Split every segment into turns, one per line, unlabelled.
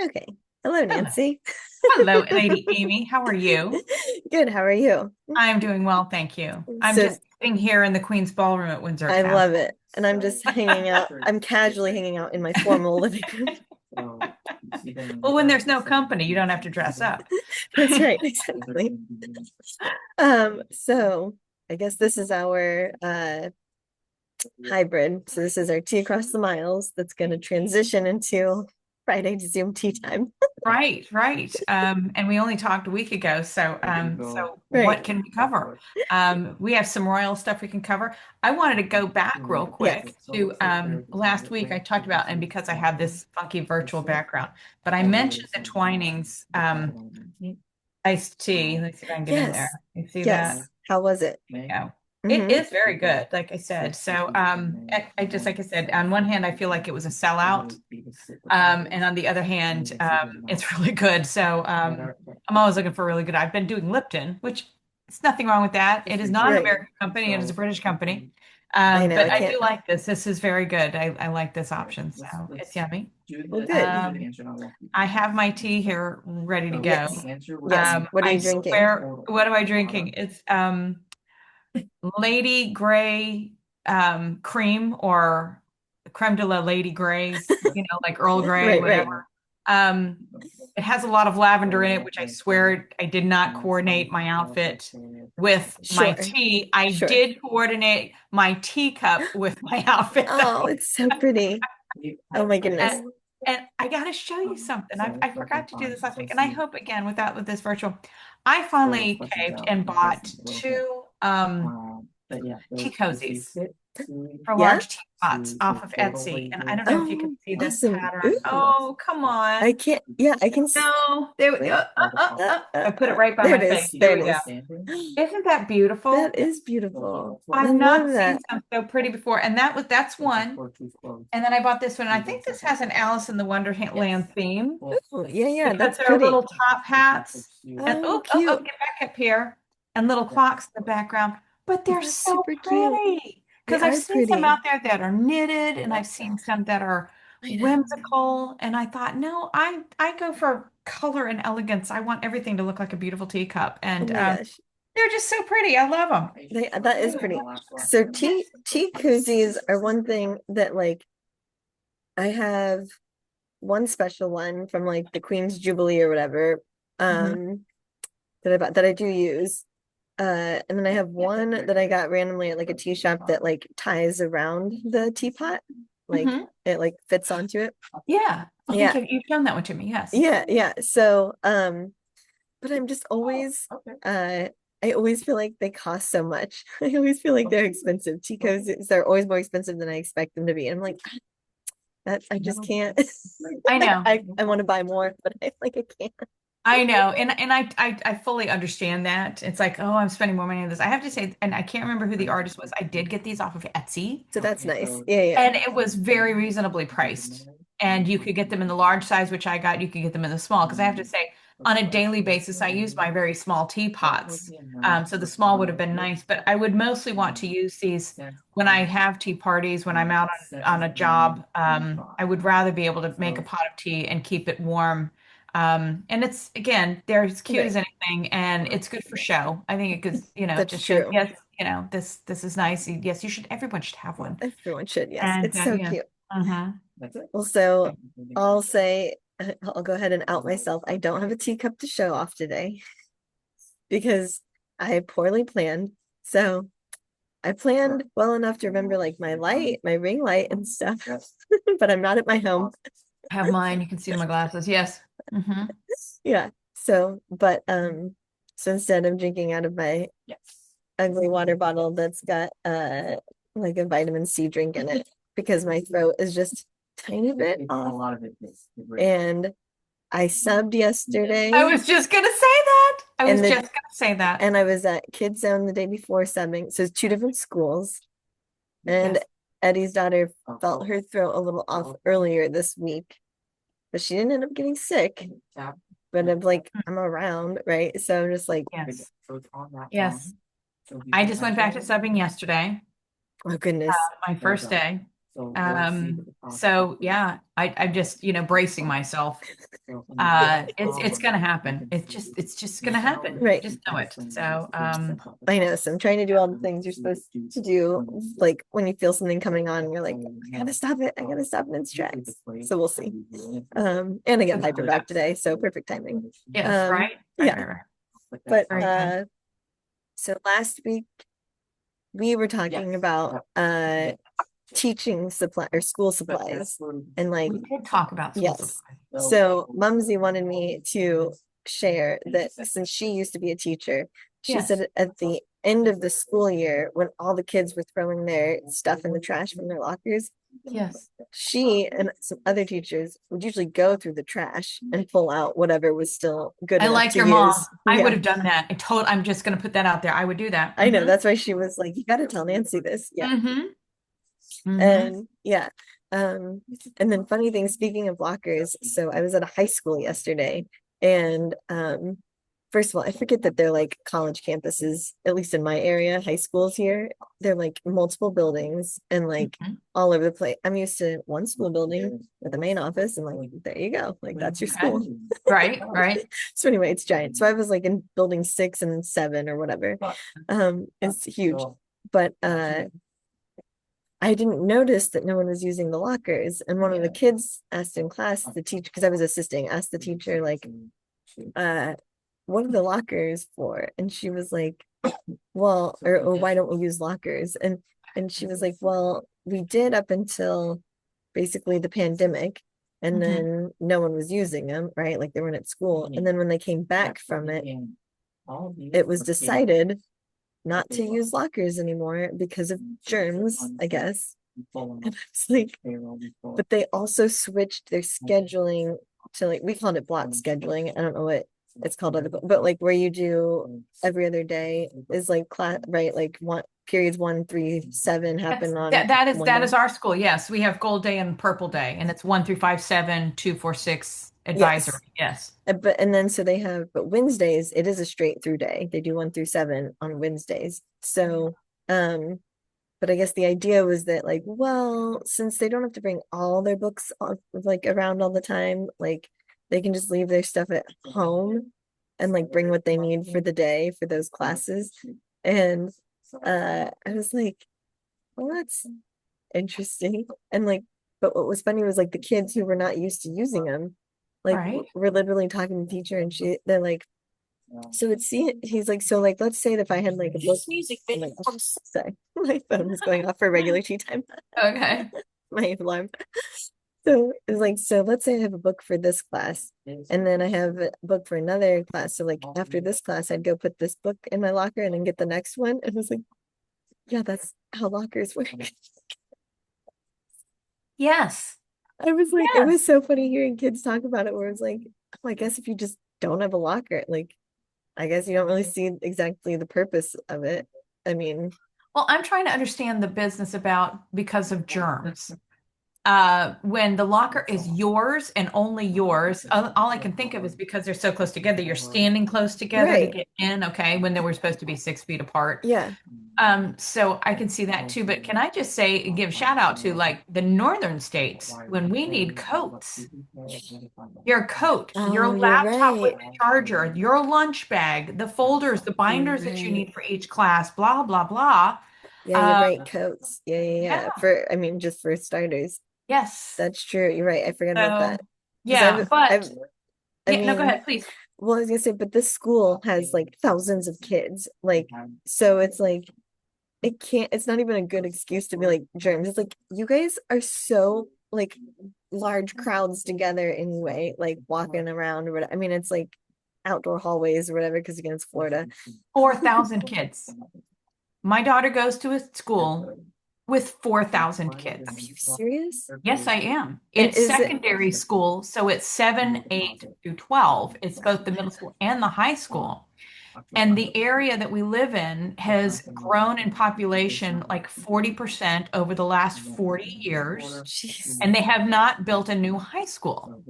Okay. Hello,
Hello.
Nancy.
Hello, Lady Amy. How are you?
Good. How are you?
I'm doing well, thank you. I'm
So
just sitting here in the Queen's Ballroom at Windsor
I love
Castle.
it. And I'm just hanging out. I'm casually hanging out in my formal living room.
Well, when there's no company, you don't have to dress up.
That's right. Exactly. So I guess this is our hybrid. So this is our tea across the miles that's going to transition into Friday to Zoom tea time.
Right, right. And we only talked a week ago, so what
Right.
can we cover? We have some royal stuff we can cover. I wanted to go back real quick
Yes.
to last week I talked about, and because I have this funky virtual background, but I mentioned the Twinings iced tea. Let's see if I can get in
Yes.
there. You see that?
Yes. How was it?
Yeah. It
Mm-hmm.
is very good, like I said. So, I just, like I said, on one hand, I feel like it was a sellout. And on the other hand, it's really good. So, I'm always looking for really good. I've been doing Lipton, which is nothing wrong with that. It is not an
Right.
American company, it is a British company.
I know.
But
I
I
can't.
do like this. This is very good. I like this option. So it's yummy.
Well, good.
Um, I have my tea here ready to go.
Yes. Yes. What are
I
you drinking?
swear, what am I drinking? It's Lady Grey cream or creme de la Lady Greys, like Earl Grey,
Right, right.
whatever. Um, it has a lot of lavender in it, which I swear I did not coordinate my outfit with my
Sure.
tea. I
Sure.
did coordinate my teacup with my outfit,
Oh,
though.
it's so pretty. Oh my goodness.
And, and I got to show you something. I forgot to do this last week, and I hope again with this virtual. I finally caved and bought two tea cozies for
Yeah?
large teapots off of Etsy. And I don't know if you can
Oh,
see this
awesome.
pattern.
Ooh.
Oh, come
I
on.
can't. Yeah, I can.
No, there we go. I put it right by
There
my
it
face.
is. There
There
it
we go.
is.
Isn't that
That
beautiful?
is beautiful. I
I've
love
not seen
that.
some so pretty before. And that's one. And then I bought this one. I think this has an Alice in the Wonderland theme
Ooh, yeah, yeah,
because
that's
there are
pretty.
little top hats and
Oh, cute.
get back up here and little clocks in the background. But they're
That's
so
super cute.
pretty
They
because I've
are
seen some out
pretty.
there that are knitted and I've seen some that are
I know.
whimsical. And I thought, no, I go for color and elegance. I want everything to look like a beautiful teacup.
Oh
And
my gosh.
they're just so pretty. I love them.
That is pretty. So tea koozies are one thing that like I have one special one from like the Queen's Jubilee or whatever,
Mhm.
that I bought that I do use. And then I have one that I got randomly at like a tea shop that like ties around the teapot. Like
Mhm.
it like fits onto it.
Yeah. I think
Yeah.
you've shown that one to me. Yes.
Yeah, yeah. So but I'm just always I always feel like they cost so much. I always feel like they're expensive. Ticos, they're always more expensive than I expect them to be. And I'm like, that I just can't.
I know.
I want to buy more, but I like I can't.
I know, and I fully understand that. It's like, oh, I'm spending more money on this. I have to say, and I can't remember who the artist was. I did get these off of Etsy,
So that's nice. Yeah, yeah.
and it was very reasonably priced. And you could get them in the large size, which I got. You could get them in the small, because I have to say, on a daily basis, I use my very small teapots. So the small would have been nice, but I would mostly want to use these when I have tea parties, when I'm out on a job. I would rather be able to make a pot of tea and keep it warm. And it's again, they're as cute
Right.
as anything, and it's good for show. I think it could,
That's
just shows,
true.
yes, this is nice. Yes, everyone should have one.
Everyone should. Yes.
And
It's so
yeah.
cute.
Uh-huh.
Well, so I'll say I'll go ahead and out myself. I don't have a teacup to show off today because I poorly planned. So I planned well enough to remember like my light, my ring light and stuff, but I'm not at my home.
I have mine. You can see it in my glasses. Yes. Hmm.
Yeah. So instead I'm drinking out of my ugly water bottle that's got like a vitamin C drink in it because my throat is just tiny bit off. And I subbed
I
yesterday
was just gonna say that. I was
and
just
the
gonna say that.
and I was at Kids Zone the day before subbing. So it's two different schools. And
Yes.
Eddie's daughter felt her throat a little off earlier this week, but she didn't end up getting sick. But I'm like, I'm around, right? So I'm just like,
Yes. Yes. I just went back to subbing yesterday,
oh goodness.
my first day. So yeah, I'm just, bracing myself. It's gonna happen. It's just gonna happen.
Right.
Just know it. So,
I know. So I'm trying to do all the things you're supposed to do. Like when you feel something coming on, you're like, I gotta stop it. I gotta stop it in its tracks. So we'll see. And I get hyper back today, so perfect timing.
yes, right?
Yeah. But
Very good.
so last week we were talking about teaching supply or school supplies and like
We did talk about school
yes.
supplies.
So Mumsy wanted me to share that since she used to be a teacher, she
Yes.
said at the end of the school year, when all the kids were throwing their stuff in the trash from their lockers,
Yes.
she and some other teachers would usually go through the trash and pull out whatever was still good
I
enough
like
to
your
use.
mom. I would
Yeah,
have done that. I'm just gonna put that out there. I would do that.
I know. That's why she was like, you gotta tell Nancy this. Yeah.
Mm-hmm. Mm-hmm.
And yeah. Um, and then funny thing, speaking of lockers, so I was at a high school yesterday, and first of all, I forget that they're like college campuses, at least in my area, high schools here. They're like multiple buildings and like
Mhm.
all over the place. I'm used to one school building with the main office, and like there you go. Like that's your
Okay.
school.
Right, right.
So anyway, it's giant. So I was like in building 6 and 7 or whatever. It's huge. But I didn't notice that no one was using the lockers. And one of the kids asked in class, the teacher, because I was assisting, asked the teacher, like, what are the lockers for? And she was like, well, or why don't we use lockers? And she was like, well, we did up until basically the pandemic. And
Mhm.
then no one was using them, right? Like they weren't at school. And then when they came back from it, it was decided not to use lockers anymore because of germs, I guess. And I was like, but they also switched their scheduling to like we called it block scheduling. I don't know what it's called other, but like where you do every other day is like class, right? Like one periods 1, 3, 7 happen on
That
one
is
day.
our school. Yes, we have Gold Day and Purple Day, and it's 1 through 5, 7, 2, 4, 6 advisory.
Yes.
Yes.
But and then so they have, but Wednesdays, it is a straight through day. They do 1 through 7 on Wednesdays. So but I guess the idea was that like, well, since they don't have to bring all their books like around all the time, like they can just leave their stuff at home and like bring what they need for the day for those classes. And I was like, well, that's interesting. And like, but what was funny was like the kids who were not used to using them, like
Right.
we're literally talking to the teacher and they're like, so it's see he's like, so like let's say that if I had like a book music like, oh, sorry, my phone was going off for regular tea time.
Okay.
My alarm. So it's like, so let's say I have a book for this class, and then I have a book for another class. So like after this class, I'd go put this book in my locker and then get the next one. And it was like, yeah, that's how lockers work.
Yes.
I was like, it was
Yes.
so funny hearing kids talk about it, where it's like, oh, I guess if you just don't have a locker, like I guess you don't really see exactly the purpose of it. I mean,
Well, I'm trying to understand the business about because of germs. When the locker is yours and only yours, all I can think of is because they're so close together, you're standing close together to
right.
get in, okay, when they were supposed to be 6 feet apart.
Yeah.
So I can see that too. But can I just say, give shout out to like the northern states when we need coats, your coat, your
Oh, you're
laptop with
right.
the charger, your lunch bag, the folders, the
You're
binders that you
right.
need for each class, blah, blah, blah.
Yeah, you're
Uh,
right. Coats. Yeah, yeah,
yeah,
yeah. For I mean, just for starters.
yes.
That's true. You're right. I forgot about
So,
that. Because
yeah,
I've,
but
I
yeah, no, go
mean,
ahead, please.
well, I was gonna say, but this school has like thousands of kids. Like, so it's like, it can't, it's not even a good excuse to be like germs. It's like, you guys are so like large crowds together anyway, like walking around or whatever. I mean, it's like outdoor hallways or whatever, because again, it's Florida.
4,000 kids. My daughter goes to a school with 4,000
Are
kids.
you serious?
Yes, I am.
And
It's
is it,
secondary school, so it's 7, 8 through 12. It's both the middle school and the high school. And the area that we live in has grown in population like 40% over the last 40 years,
jeez.
and they have not built a new high school.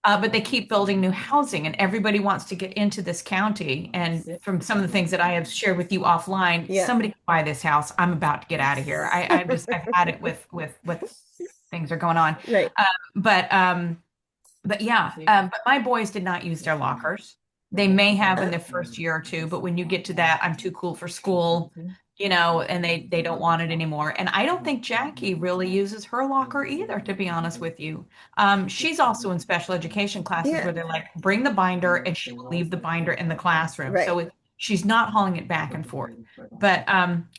But they keep building new housing, and everybody wants to get into this county. And from some of the things that I have shared with you offline,
Yeah.
somebody can buy this house. I'm about to get out of here. I've had it with what things are going on.
Right.
Um, but um, but yeah, but my boys did not use their lockers. They may have in the first year or two, but when you get to that, I'm too cool for school, and they don't want it anymore. And I don't think Jackie really uses her locker either, to be honest with you. She's also in special education classes
Yeah.
where they're like, bring the binder, and she will leave the binder in the classroom.
Right.
She's not hauling it back and forth. But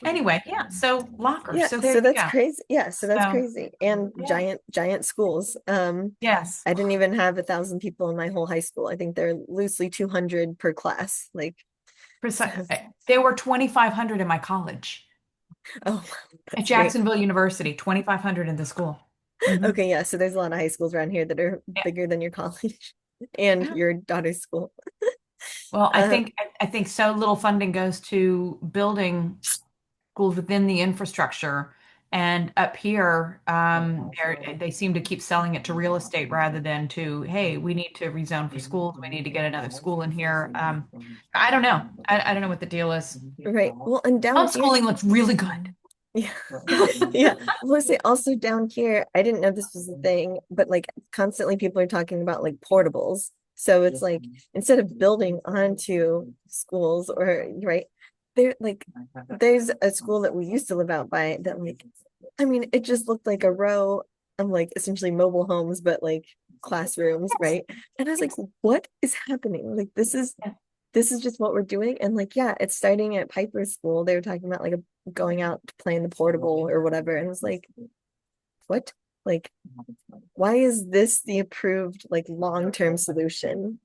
anyway, yeah. So lockers.
Yeah,
So there
so
you
that's
go.
crazy. Yeah, so that's
So
crazy. And
yeah,
giant schools.
yes.
I didn't even have 1,000 people in my whole high school. I think they're loosely 200 per class. Like, so,
Precise. There were 2,500 in my college
oh,
at
that's great.
Jacksonville University, 2,500 in the school. Mhm.
Okay, yeah, so there's a lot of high schools around here that are
Yeah.
bigger than your college and
Yeah.
your daughter's school.
Well, I
Um,
think I think so little funding goes to building schools within the infrastructure, and up here, they seem to keep selling it to real estate rather than to, hey, we need to rezone for schools. We need to get another school in here. I don't know. I don't know what the deal is.
right. Well, and down here,
Homeschooling looks really good.
yeah. Yeah. Well, say also down here, I didn't know this was a thing, but like constantly people are talking about like portables. So it's like instead of building onto schools or right, there like there's a school that we used to live out by that like I mean it just looked like a row of like essentially mobile homes, but like classrooms, right? And I was like, what is happening? Like this is just what we're doing. And like, yeah, it's starting at Piper School. They were talking about like going out to play in the portable or whatever. And it was like, what? Like, why is this the approved like long-term solution?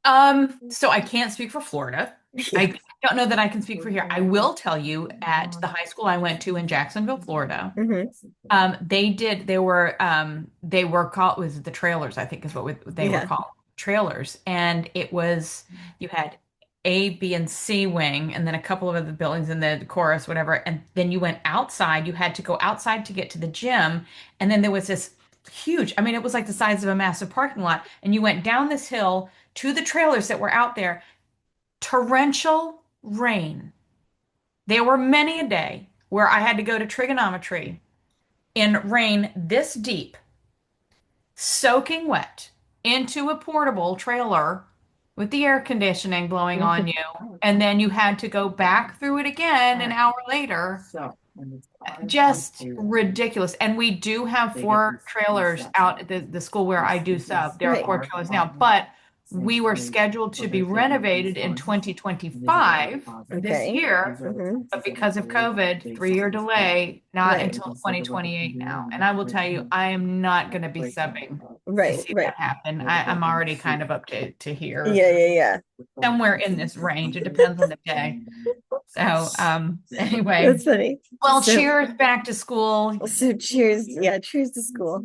So I can't speak for Florida.
Yeah.
I don't know that I can speak for here. I will tell you at the high school I went to in Jacksonville, Florida,
Hmm.
they were called, was the trailers, I think is what they were
Yeah.
called, trailers. And it was, you had A, B, and C wing, and then a couple of other buildings in the chorus, whatever. And then you went outside, you had to go outside to get to the gym. And then there was this huge, I mean, it was like the size of a massive parking lot. And you went down this hill to the trailers that were out there. Torrential rain. There were many a day where I had to go to trigonometry in rain this deep, soaking wet, into a portable trailer with the air conditioning blowing on you. And then you had to go back through it again an hour later. Just ridiculous. And we do have four trailers out at the school where I do sub. There are
Right.
four trailers now, but we were scheduled to be renovated in 2025 this
Okay.
year,
Hmm.
but because of COVID, 3-year delay, not
Right.
until 2028 now. And I will tell you, I am not going to be subbing to
Right.
see
Right.
that happen. I'm already kind of up to here,
Yeah. Yeah. Yeah.
somewhere in this range. It depends on the day. So, anyway,
That's funny.
well,
So,
cheers back to school.
so cheers. Yeah. Cheers to school.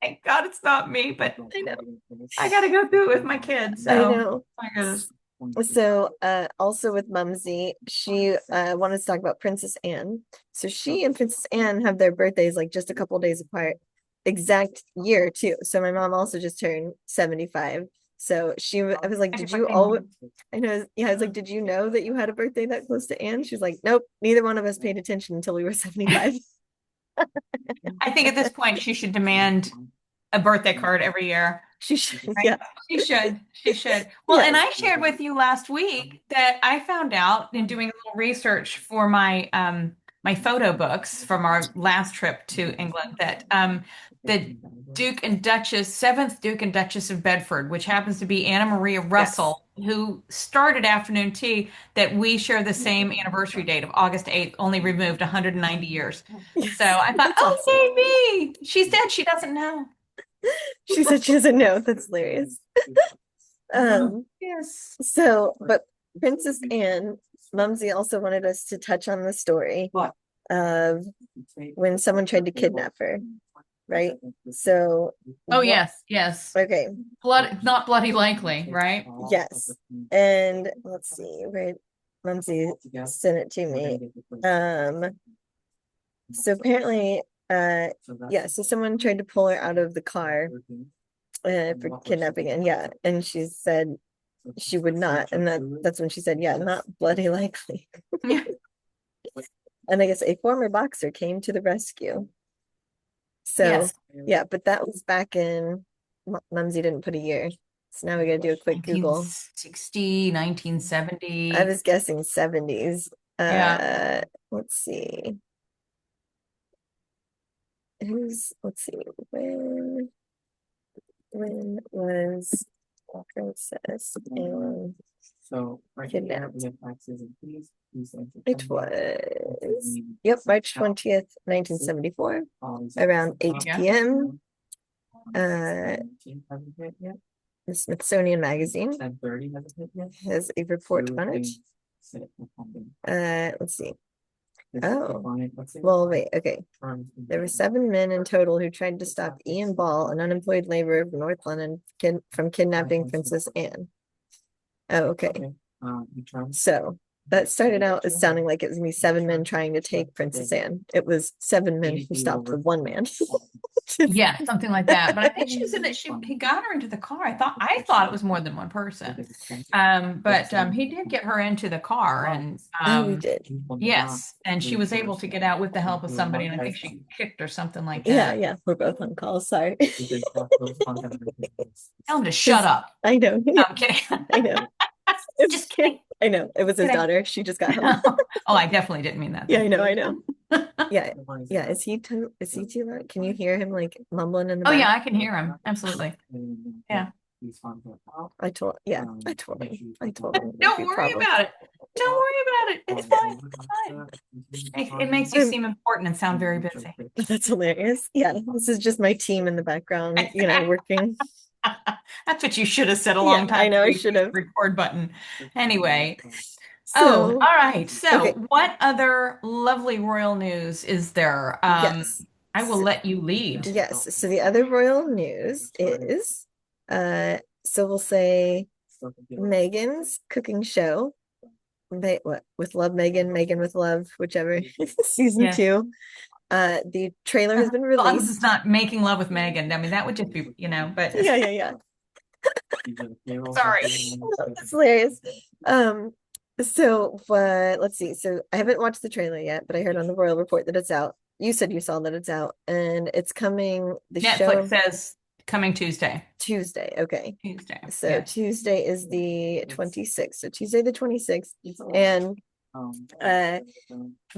Thank God it's not me, but
I know.
I got to go through it with my kids.
I
So,
know.
my goodness.
So, also with Mumsy, she wanted to talk about Princess Anne. So she and Princess Anne have their birthdays like just a couple days apart, exact year too. So my mom also just turned 75. So I was like,
Happy
did you
birthday,
always?
Mom.
I know, yeah, I was like, did you know that you had a birthday that close to Anne? She's like, nope, neither one of us paid attention until we were 75.
I think at this point she should demand a birthday card every year.
She should,
Right?
yeah,
She should. She should. Well, and
yes.
I shared with you last week that I found out in doing a little research for my photo books from our last trip to England that the Duke and Duchess, seventh Duke and Duchess of Bedford, which happens to be Anna Maria
Yes.
Russell, who started afternoon tea, that we share the same anniversary date of August 8th, only removed 190 years.
Yes.
So I thought,
That's
oh,
awesome.
yay me. She said she doesn't know.
She said she doesn't know. That's hilarious.
Yes.
So, but Princess Anne, Mumsy also wanted us to touch on the story of when someone tried to kidnap her, right? So,
Oh, yes, yes.
okay,
Not bloody likely, right?
yes. And let's see, right? Mumsy sent it to me. So apparently Yeah, so someone tried to pull her out of the car for kidnapping, and yeah, and she said she would not, and that's when she said, yeah, not bloody likely.
Yeah.
And I guess a former boxer came to the rescue. So
Yes.
yeah, but that was back in Mumsy didn't put a year. So now we gotta do a quick Google.
1960, 1970.
I was guessing 70s.
Yeah.
Let's see. Let's see, when was Princess and kidnapped? It was, yep, March 20th, 1974, around 8
Yeah.
p.m. The Smithsonian Magazine has a report on it. Let's see. Oh, well, wait, okay. There were 7 men in total who tried to stop Ian Ball, an unemployed laborer from North London, from kidnapping Princess Anne. Oh, okay. So that started out as sounding like it was gonna be 7 men trying to take Princess Anne. It was 7 men who stopped the 1 man.
Yeah, something like that. But I think she said that he got her into the car. I thought it was more than one person. But he did get her into the car, and
Oh, we did.
yes, and she was able to get out with the help of somebody, and I think she kicked or something like
Yeah,
that.
yeah, we're both on call. Sorry.
Tell him to shut up.
I know.
No, I'm kidding.
I know.
Just kidding.
I know. It was his
Kidding.
daughter. She just got home.
Oh, I definitely didn't mean that.
Yeah, I know. I know. Yeah, yeah. Is he too loud? Can you hear him like mumbling in the
Oh
back?
yeah, I can hear him. Absolutely. Yeah.
I told him. I told him.
Don't worry about it. Don't worry about it. It's fine. It's fine. It makes you seem important and sound very busy.
That's hilarious. Yeah, this is just my team in the background, working.
That's what you should have said a long time
I know,
ago.
I should have.
Record button. Anyway.
So,
all right. So,
okay.
what other lovely royal news is there?
Yes.
I will let you lead.
Yes. So the other royal news is, so we'll say Meghan's cooking show. What with Love Meghan, Meghan with Love, whichever season
Yes.
2. The trailer has been
As long as
released.
it's not Making Love with Meghan. I mean, that would just be, but
Yeah.
sorry.
That's hilarious. So let's see. So I haven't watched the trailer yet, but I heard on the Royal Report that it's out. You said you saw that it's out, and it's coming. The
Netflix
show
says coming Tuesday.
Tuesday. Okay.
Tuesday.
So
yeah.
Tuesday is the 26th. So Tuesday the 26th, and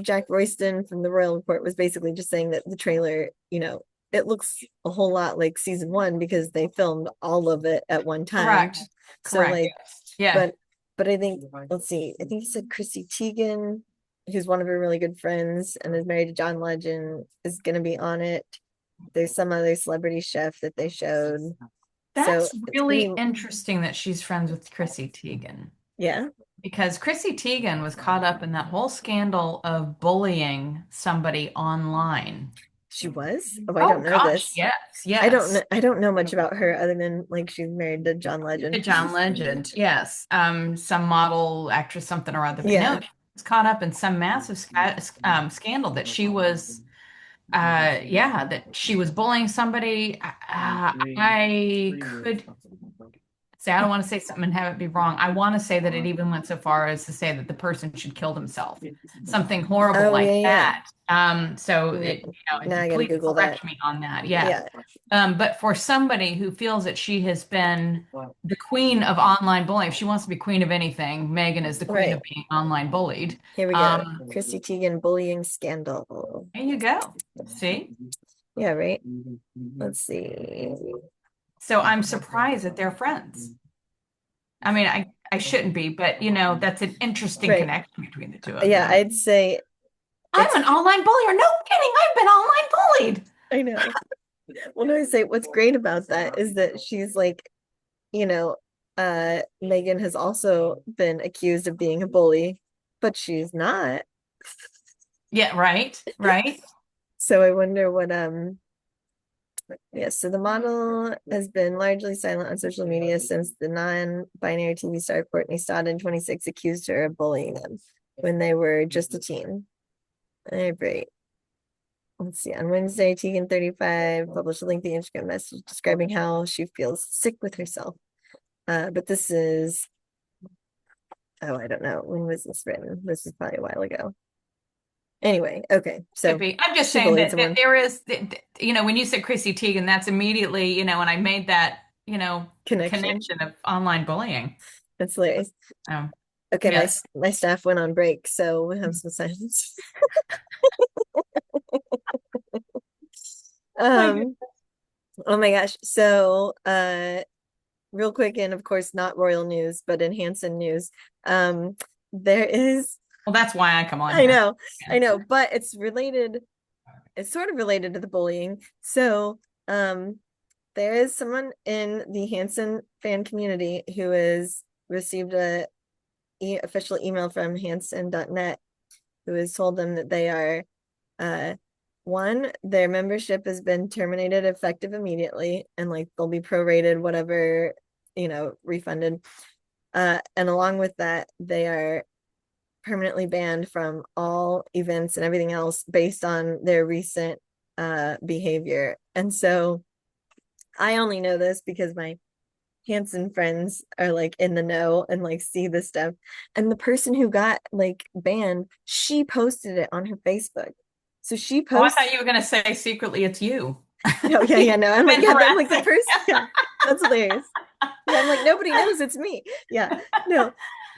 Jack Royston from the Royal Report was basically just saying that the trailer, it looks a whole lot like season 1 because they filmed all of it at one time.
Correct.
So like,
yeah.
But I think, let's see, I think he said Chrissy Teigen, who's one of her really good friends and is married to John Legend, is going to be on it. There's some other celebrity chef that they showed.
That's really interesting that she's friends with Chrissy Teigen.
Yeah.
Because Chrissy Teigen was caught up in that whole scandal of bullying somebody online.
She was? Oh, I don't know this.
Yes.
I don't know much about her other than like she's married to John Legend.
Yes. Some model, actress, something or other. But
Yeah.
no, she was caught up in some massive scandal that she was that she was bullying somebody. I could say, I don't want to say something and have it be wrong. I want to say that it even went so far as to say that the person should kill themselves. Something horrible that. So
now I gotta Google
correct me on that. Yeah. But for somebody who feels that she has been the queen of online bullying, if she wants to be queen of anything, Meghan is the queen of being online bullied.
Here we go. Chrissy Teigen bullying scandal.
There you go. See?
Yeah, right. Let's see.
So I'm surprised that they're friends. I mean, I shouldn't be, but that's an interesting connection between the two of them.
Yeah, I'd say
I'm an online bullier. No kidding, I've been online bullied.
I know. Well, no, I say what's great about that is that she's like, Meghan has also been accused of being a bully, but she's not.
Yeah, right.
So I wonder what so the model has been largely silent on social media since the non-binary TV star Courtney Stodden, 26, accused her of bullying them when they were just a teen. Great. let's see, on Wednesday, Tegan35 published a lengthy Instagram message describing how she feels sick with herself. But this is, oh, I don't know. When was this written? This is probably a while ago. Anyway, okay.
Could
So
be. I'm just
she
saying
bullied
that
someone.
there is, when you said Chrissy Teigen, that's immediately, when I made that,
Connection.
connection of online bullying.
That's hilarious.
Um,
Okay,
yes.
my staff went on break, so we have some silence.
My goodness.
Um, oh my gosh. So real quick, and of course not royal news, but in Hanson news, there is,
Well, that's why I come on
I
here.
know,
Yeah.
I know, but it's sort of related to the bullying. So there is someone in the Hanson fan community who has received a official email from Hanson.net who has told them that they are one, their membership has been terminated effective immediately, and like they'll be prorated, whatever, refunded. And along with that, they are permanently banned from all events and everything else based on their recent behavior. And so I only know this because my Hanson friends are like in the know and like see this stuff. And the person who got like banned, she posted it on her Facebook. So she
Oh, I
posts,
thought you were going to say secretly it's you.
no, yeah, no. I'm like,
Been
yeah, I'm like the
harassing.
person, yeah, that's hilarious. Yeah, I'm like, nobody knows it's me. Yeah, no,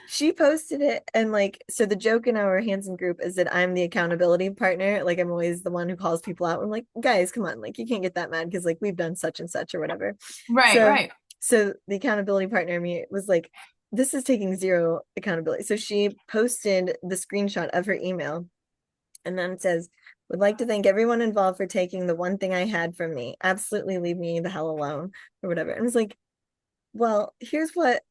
she posted it. And like, so the joke in our Hanson group is that I'm the accountability partner. Like, I'm always the one who calls people out. I'm like, guys, come on, like, you can't get that mad because like we've done such and such or whatever.
Right,
So,
right.
so the accountability partner me was like, this is taking zero accountability. So she posted the screenshot of her email and then it says, would like to thank everyone involved for taking the one thing I had from me. Absolutely leave me the hell alone or whatever. And it was like, well, here's what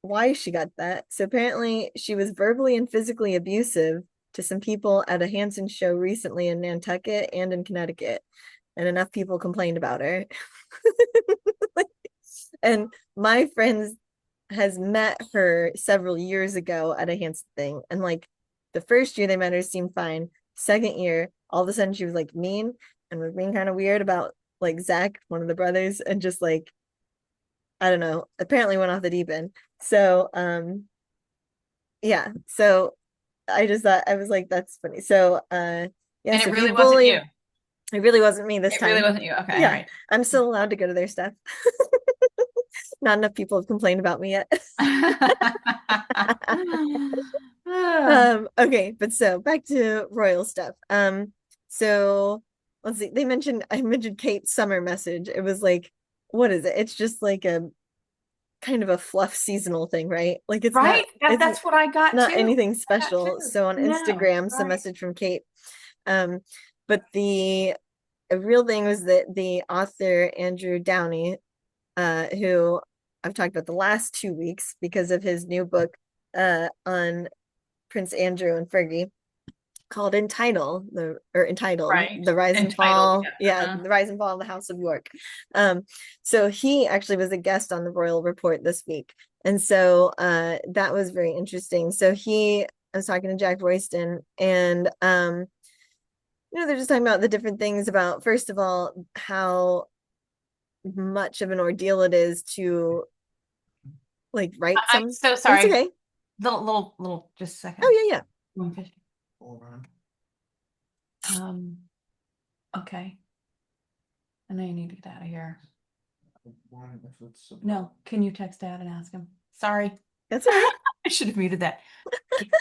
why she got that. So apparently she was verbally and physically abusive to some people at a Hanson show recently in Nantucket and in Connecticut. And enough people complained about her. And my friends has met her several years ago at a Hanson thing. And like the first year they met her seemed fine. Second year, all of a sudden she was like mean and was being kind of weird about like Zach, one of the brothers, and just like, I don't know, apparently went off the deep end. So yeah. So I just thought I was like, that's funny. So yeah,
And
so
it
if you
really wasn't
bully,
you.
it really wasn't me this
It really
time.
wasn't you. Okay, all
Yeah,
right.
I'm still allowed to go to their stuff. Not enough people have complained about me yet. Okay, but so back to royal stuff. So let's see. I mentioned Kate's summer message. It was like, what is it? It's just like a kind of a fluff seasonal thing, right? Like
Right?
it's
That's what I got
not
too.
anything
I got
special.
too.
So on
No,
Instagram, some
right.
message from Kate. Um, but the a real thing was that the author Andrew Downey, who I've talked about the last 2 weeks because of his new book on Prince Andrew and Fergie called Entitled
Right.
The Rise and
Entitled.
Fall.
Yeah.
Yeah, The Rise and Fall of the House of York. So he actually was a guest on the Royal Report this week. And so that was very interesting. So I was talking to Jack Royston and they're just talking about the different things about, first of all, how much of an ordeal it is to like write
I'm
some.
so
Oh, it's
sorry.
okay.
Little, just a second.
Oh yeah,
Um, okay. I know you need to get out of here. No, can you text Dad and ask him? Sorry.
that's all right.
I should have muted that.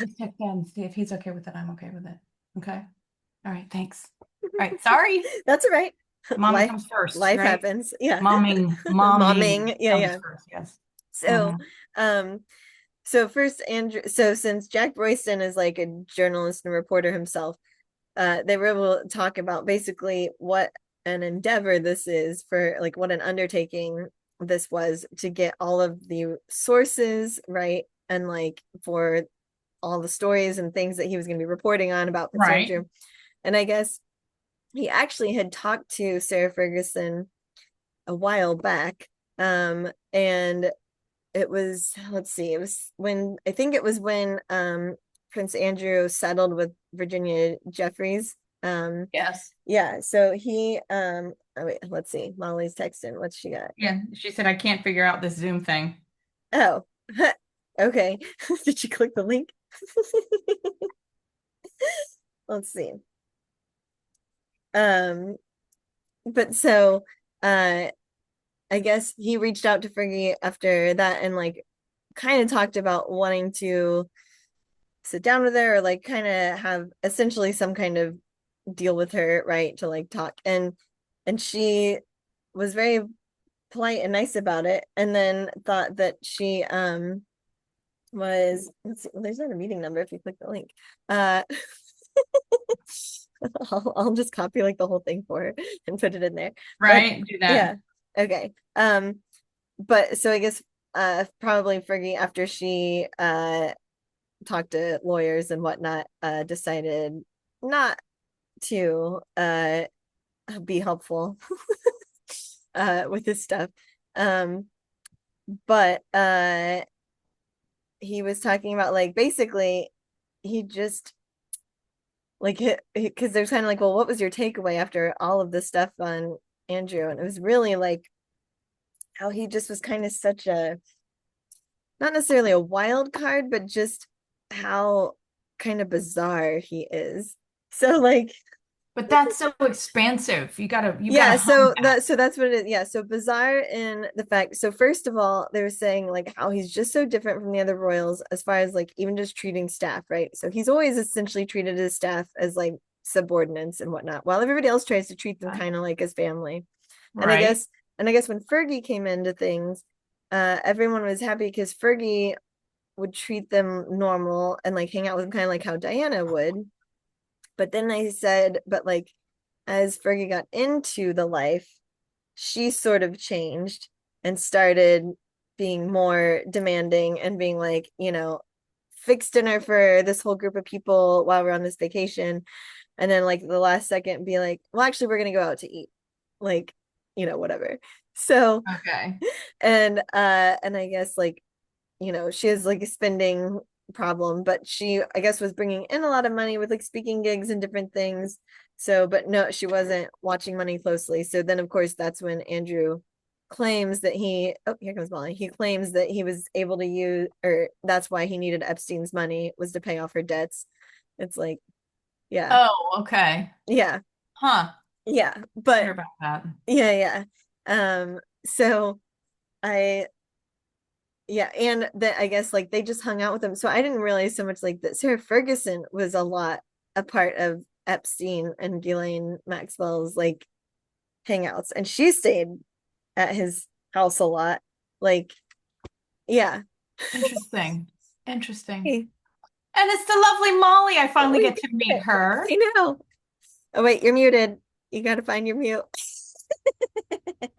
Just text Dad and see if he's okay with it. I'm okay with it. Okay. All right. Thanks. All right. Sorry.
That's all right.
Mommy
Life
comes first,
life
right?
happens. Yeah.
Momming
Yeah,
comes
yeah.
first. Yes.
So um so first Andrew, so since Jack Royston is like a journalist and reporter himself, they were able to talk about basically what an endeavor this is, for like what an undertaking this was to get all of the sources right, and like for all the stories and things that he was going to be reporting on about Prince
Right.
Andrew. And I guess he actually had talked to Sarah Ferguson a while back. And it was, let's see, it was when Prince Andrew settled with Virginia Jeffries.
Yes.
Yeah, so he oh wait, let's see. Molly's texting. What's she got?
Yeah. She said, I can't figure out this Zoom thing.
Oh, okay. Did you click the link? Let's see. Um, but so I guess he reached out to Fergie after that and like kind of talked about wanting to sit down with her or like kind of have essentially some kind of deal with her, right? To like talk. And she was very polite and nice about it, and then thought that she was, let's see, well, there's not a meeting number if you click the link. Uh I'll just copy like the whole thing for her and put it in there. But
Right? Do that.
yeah, okay. But so I guess probably Fergie after she talked to lawyers and whatnot, decided not to be helpful with his stuff. Um, but he was talking about like basically he just like because there's kind of like, well, what was your takeaway after all of this stuff on Andrew? And it was really like how he just was kind of such a, not necessarily a wild card, but just how kind of bizarre he is. So like,
But that's so expansive. You gotta
yeah,
hone
so
that.
that's what it is. Yeah, so bizarre in the fact. So first of all, they were saying like how he's just so different from the other royals as far as like even just treating staff, right? So he's always essentially treated his staff as like subordinates and whatnot, while everybody else tries to treat them kind of like his family. And I
Right.
guess when Fergie came into things, everyone was happy because Fergie would treat them normal and like hang out with them kind of like how Diana would. But then they said, but like as Fergie got into the life, she sort of changed and started being more demanding and being like, fix dinner for this whole group of people while we're on this vacation. And then like the last second be like, well, actually, we're gonna go out to eat. Like, whatever. So,
Okay.
and I guess like, she has like a spending problem, but she, I guess, was bringing in a lot of money with like speaking gigs and different things. So, but no, she wasn't watching money closely. So then, of course, that's when Andrew claims that oh, here comes Molly. He claims that he was able to use, or that's why he needed Epstein's money was to pay off her debts. It's like, yeah,
Oh, okay.
yeah,
Huh.
yeah,
Hear
but
about that.
yeah, yeah. So I, yeah, and that I guess like they just hung out with him. So I didn't realize so much like that Sarah Ferguson was a part of Epstein and Ghislaine Maxwell's like hangouts, and she stayed at his house a lot. Like, yeah.
Interesting. Interesting.
Hey,
And it's the lovely Molly. I finally
we
get to
did
meet
it.
her.
I know. Oh wait, you're muted. You gotta find your mute.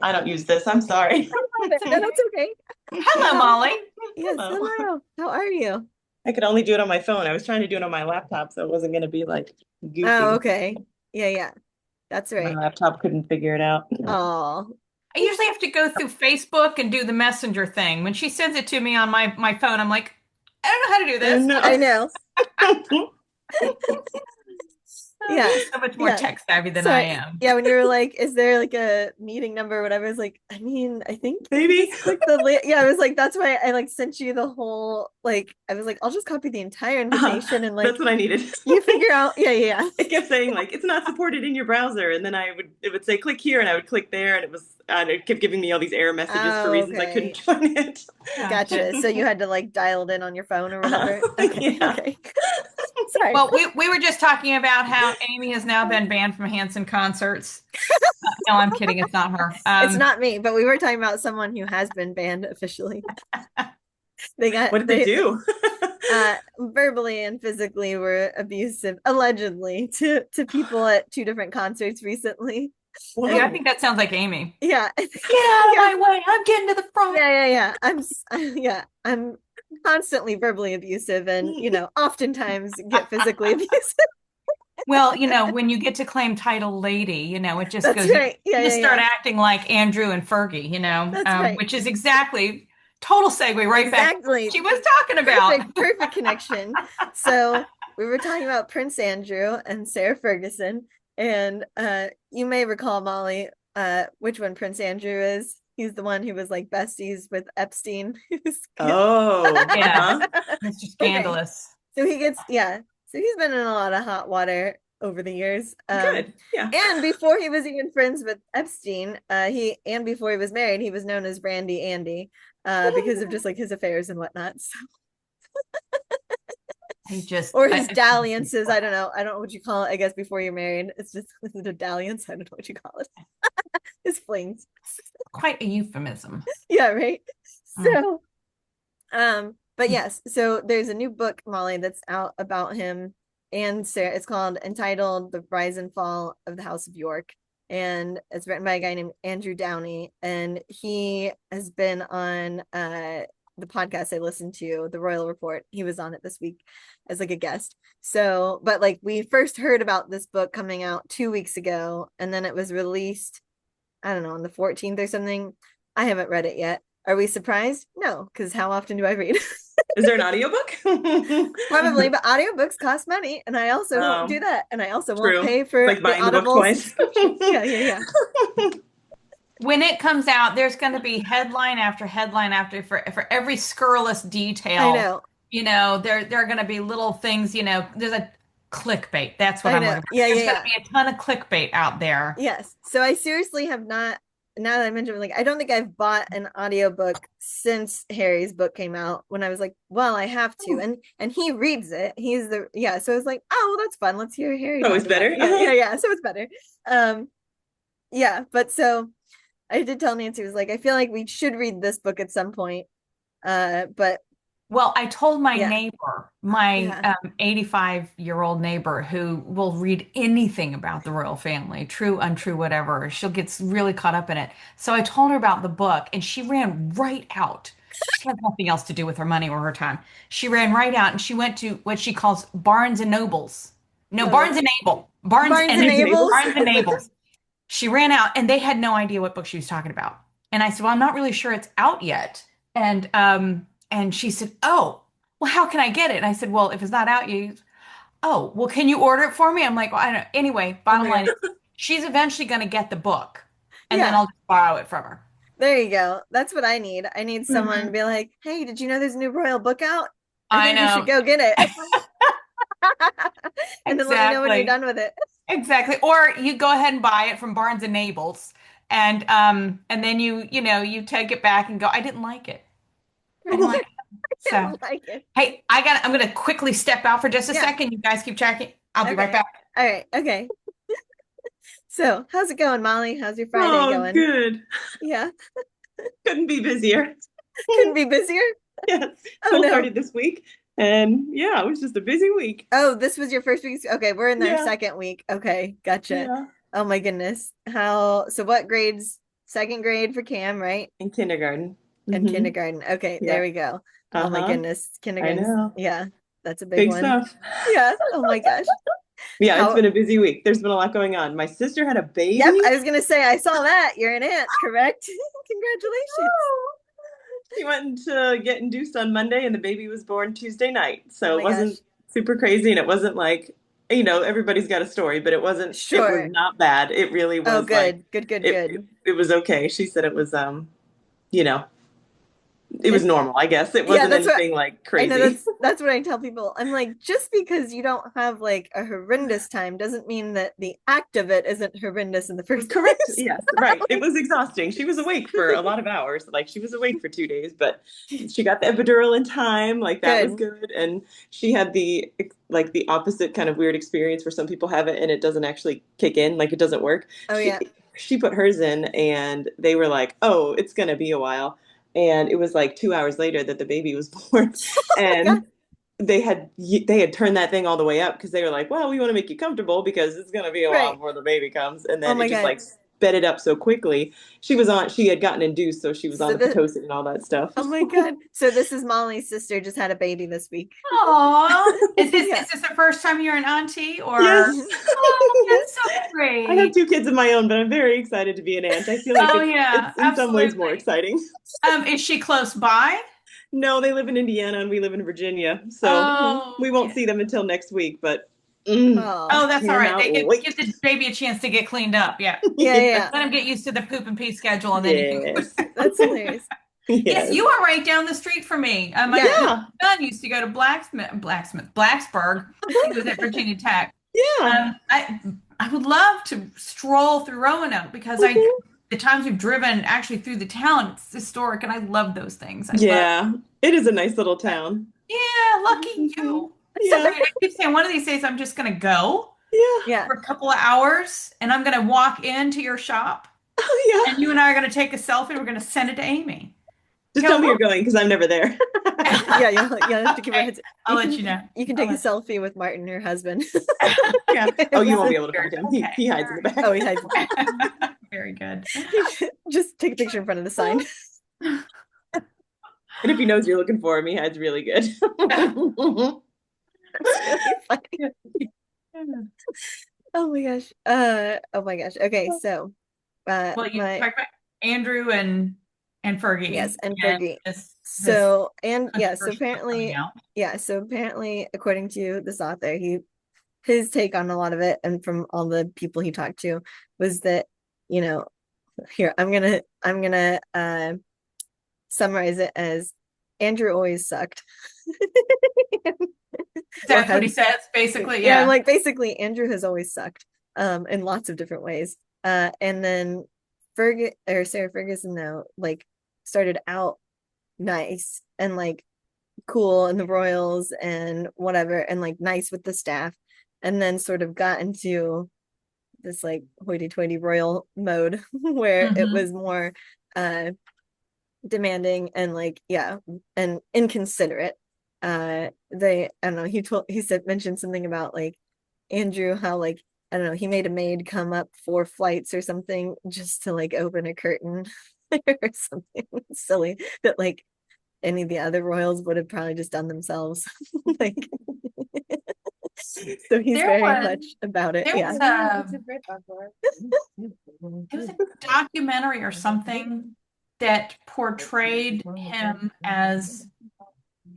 I don't use this. I'm sorry.
It's
No,
okay.
that's okay.
Hello, Molly.
Yes,
Hello.
hello. How are you?
I could only do it on my phone. I was trying to do it on my laptop, so it wasn't going to be like
Oh,
goofy.
okay. Yeah, yeah. That's
My
right.
laptop couldn't figure it out.
Oh,
I usually have to go through Facebook and do the messenger thing. When she sends it to me on my phone, I'm like, I don't know how to do this.
I
No.
know.
Oh,
Yeah,
she's so much more
yeah.
tech savvy than I
Sorry.
am.
Yeah, when you were like, is there like a meeting number or whatever? I was like, I mean, I think you
Maybe.
just click the link. Yeah, I was like, that's why I like sent you the whole like I was like, I'll just copy the entire invitation and like
That's what I needed.
you figure out. Yeah, yeah,
It kept saying like it's not supported in your browser, and then it would say click here, and I would click there, and it kept giving me all these error messages for
yeah. Oh,
reasons I couldn't
okay.
join it.
Gotcha. So you had to like dial it in on your phone or whatever. Okay,
Yeah.
okay. Sorry.
Well, we were just talking about how Amy has now been banned from Hanson concerts. No, I'm kidding. It's not her.
It's not me, but we were talking about someone who has been banned officially.
What did they do?
Verbally and physically were abusive allegedly to people at two different concerts recently.
Yeah, I think that sounds like Amy.
Yeah.
Get out of my way. I'm getting to the front.
Yeah. I'm constantly verbally abusive and oftentimes get physically abusive.
Well, when you get to claim title lady, it just
That's
goes,
right.
you
Yeah,
just start
yeah.
acting like Andrew and Fergie,
That's right.
which is exactly total segue right back to what
Exactly.
she was talking about.
Perfect connection. So we were talking about Prince Andrew and Sarah Ferguson, and you may recall, Molly, which one Prince Andrew is. He's the one who was like besties with Epstein.
Oh,
Yeah.
uh-huh.
Mr. Scandalous.
So he gets, yeah. So he's been in a lot of hot water over the years.
Good. Yeah.
And before he was even friends with Epstein, and before he was married, he was known as Randy Andy, because of just like his affairs and whatnot. So,
He just
or his dalliances. I don't know. I don't know what you call it. I guess before you're married, it's just a dalliance. I don't know what you call it. His flings.
quite a euphemism.
Yeah, right.
Mm.
So, but yes, so there's a new book, Molly, that's out about him and Sarah. It's entitled The Rise and Fall of the House of York. And it's written by a guy named Andrew Downey. And he has been on the podcast I listened to, The Royal Report. He was on it this week as like a guest. So, but like we first heard about this book coming out 2 weeks ago, and then it was released, I don't know, on the 14th or something. I haven't read it yet. Are we surprised? No, because how often do I read?
Is there an audiobook?
Probably, but audiobooks cost money, and I also won't do that. And I also
True.
won't pay for
Like
the
buying the book
Audible
twice.
subscription. Yeah.
When it comes out, there's going to be headline after headline after for every scurrilous detail.
I know.
You know, there are going to be little things, you know, there's a clickbait. That's what
I
I'm
know.
looking for.
Yeah,
There's
yeah,
going to be a ton of clickbait out there.
Yes. So I seriously have not, now that I mentioned, like, I don't think I've bought an audiobook since Harry's book came out, when I was like, well, I have to. And he reads it. He's the, yeah. So I was like, oh, well, that's fun. Let's hear Harry.
Oh, it's
talk about
better?
it. Yeah. So it's better. Yeah. But so I did tell Nancy, was like, I feel like we should read this book at some point. But
Well, I told my
Yeah.
neighbor, my
Yeah.
85-year-old neighbor who will read anything about the royal family, true, untrue, whatever. She'll get really caught up in it. So I told her about the book and she ran right out. She has nothing else to do with her money or her time. She ran right out and she went to what she calls Barnes and Nobles. No,
Oh.
Barnes and Noble.
Barnes and Nobles?
Barnes and Nobles. She ran out and they had no idea what book she was talking about. And I said, well, I'm not really sure it's out yet. And she said, oh, well, how can I get it? And I said, well, if it's not out, oh, well, can you order it for me? I'm like, well, I don't know. Anyway, bottom line is she's eventually going to get the book and then
Yeah.
I'll just borrow it from her.
There you go. That's what I need. I need someone to be like, hey, did you know there's a new royal book out?
I
think you
know.
should go get it. And then let me know when you're
Exactly.
done with it.
Exactly. Or you go ahead and buy it from Barnes and Nobles and then you take it back and go, I didn't like it. I didn't like it.
I
So,
don't like it.
hey, I'm going to quickly step out for just a
Yeah.
second. You guys keep tracking. I'll be right
Okay.
back.
All right. Okay. So how's it going, Molly? How's your Friday
Oh,
going?
good.
Yeah.
Couldn't be busier.
Couldn't be busier.
Yes.
Oh,
School
no.
started this week. And yeah, it was just a busy week.
Oh, this was your first week. Okay, we're in our
Yeah.
second week. Okay, gotcha.
Yeah.
Oh my goodness. So what grades? Second grade for Cam, right?
In kindergarten.
And
Mhm.
kindergarten. Okay,
Yeah.
there we go. Oh my
Uh-huh.
goodness. Kindergarten.
know.
Yeah, that's a big
Big
one.
stuff.
Yeah. Oh my gosh.
Yeah,
How-
it's been a busy week. There's been a lot going on. My sister had a baby.
Yep, I was gonna say I saw that. You're an aunt, correct? Congratulations.
She went to get induced on Monday and the baby was born Tuesday night. So
Oh
it
my
wasn't
gosh.
super crazy and it wasn't like, everybody's got a story, but it wasn't, it
Sure.
was not bad. It really was
Oh,
like,
good, good.
it was okay. She said it was, it was normal, I guess. It wasn't
that's what-
anything like
I
crazy.
know that's what I tell people. I'm like, just because you don't have like a horrendous time doesn't mean that the act of it isn't horrendous in the first
Correct.
place.
Yes, right. It was exhausting. She was awake for a lot of hours. Like she was awake for 2 days, but she got the epidural in time. Like that was good. And she had the opposite kind of weird experience where some people have it and it doesn't actually kick in, like it doesn't work.
Oh, yeah.
She put hers in and they were like, "Oh, it's gonna be a while." And it was like 2 hours later that the baby was born. And they had turned that thing all the way up because they were like, well, we want to make you comfortable because it's going to be a while
Right.
before the baby comes. And
Oh
then
my
it just
God.
like sped it up so quickly. She had gotten induced, so she was
So
on the Pitocin and all that stuff.
Oh my God. So this is Molly's sister just had a baby this week.
Aw. Is this
Yeah.
is this the first time you're an auntie or
Yes.
Oh, that's so great.
I have 2 kids of my own, but I'm very excited to be an aunt. I feel like
Oh,
it's
yeah,
in some ways more
absolutely.
exciting.
Is she close by?
No, they live in Indiana and we live in Virginia. So
Oh,
we won't
yeah.
see them until next week, but
Oh,
Oh, that's all right.
cannot
They give
wait.
the baby a chance to get cleaned up. Yeah.
yeah, yeah,
Yeah.
yeah.
Let him get used to the poop and pee schedule, and then you can.
Yes.
That's hilarious.
Yes,
Yes.
you are right down the street from me. My
Yeah.
son used to go to Blacksburg. He was at Virginia Tech.
Yeah.
I would love to stroll through Roanoke because the times we've driven actually through the town, it's historic, and I love those things. I love.
Yeah. It is a nice little town.
Yeah, lucky
Mhm.
you.
Yeah.
I keep saying one of these days I'm just gonna go
Yeah.
Yeah.
for a couple of hours, and I'm gonna walk into your shop,
Oh,
and
yeah.
you and I are gonna take a selfie. We're gonna send it to Amy.
Just
Yeah,
tell me you're going because I'm never there.
Yeah, you'll have to give her a
okay.
heads.
I'll let you know.
You can
I'll
take a
let you
selfie with Martin, her husband.
Yeah. Oh, you won't be
Just-
able to find him.
Okay.
He hides in the back.
Oh, he hides.
Very good.
Just take a picture in front of the sign.
And if he knows you're looking for him, he hides really good.
That's really funny. Oh my gosh. Oh my gosh. Okay, so
Well, you
my
talked about Andrew and Fergie.
yes, and
and
Fergie.
this
So and yeah, so
controversial book coming
apparently,
out.
yeah, so apparently, according to this author, his take on a lot of it, and from all the people he talked to, was that, you know, here I'm gonna summarize it as Andrew always sucked.
That's what he
has-
says, basically.
Yeah,
Yeah.
like basically Andrew has always sucked in lots of different ways. And then Sarah Ferguson though, like started out nice and like cool in the Royals and whatever and like nice with the staff and then sort of got into this like hoity-toity royal mode where it
Mhm.
was more demanding and like yeah and inconsiderate. They I don't know, he said mentioned something about like Andrew, how like I don't know, he made a maid come up 4 flights or something just to like open a curtain or something silly that like any of the other royals would have probably just done themselves. Like so he's
There
very
was-
much about it.
there
Yeah.
was a documentary or something that portrayed him as,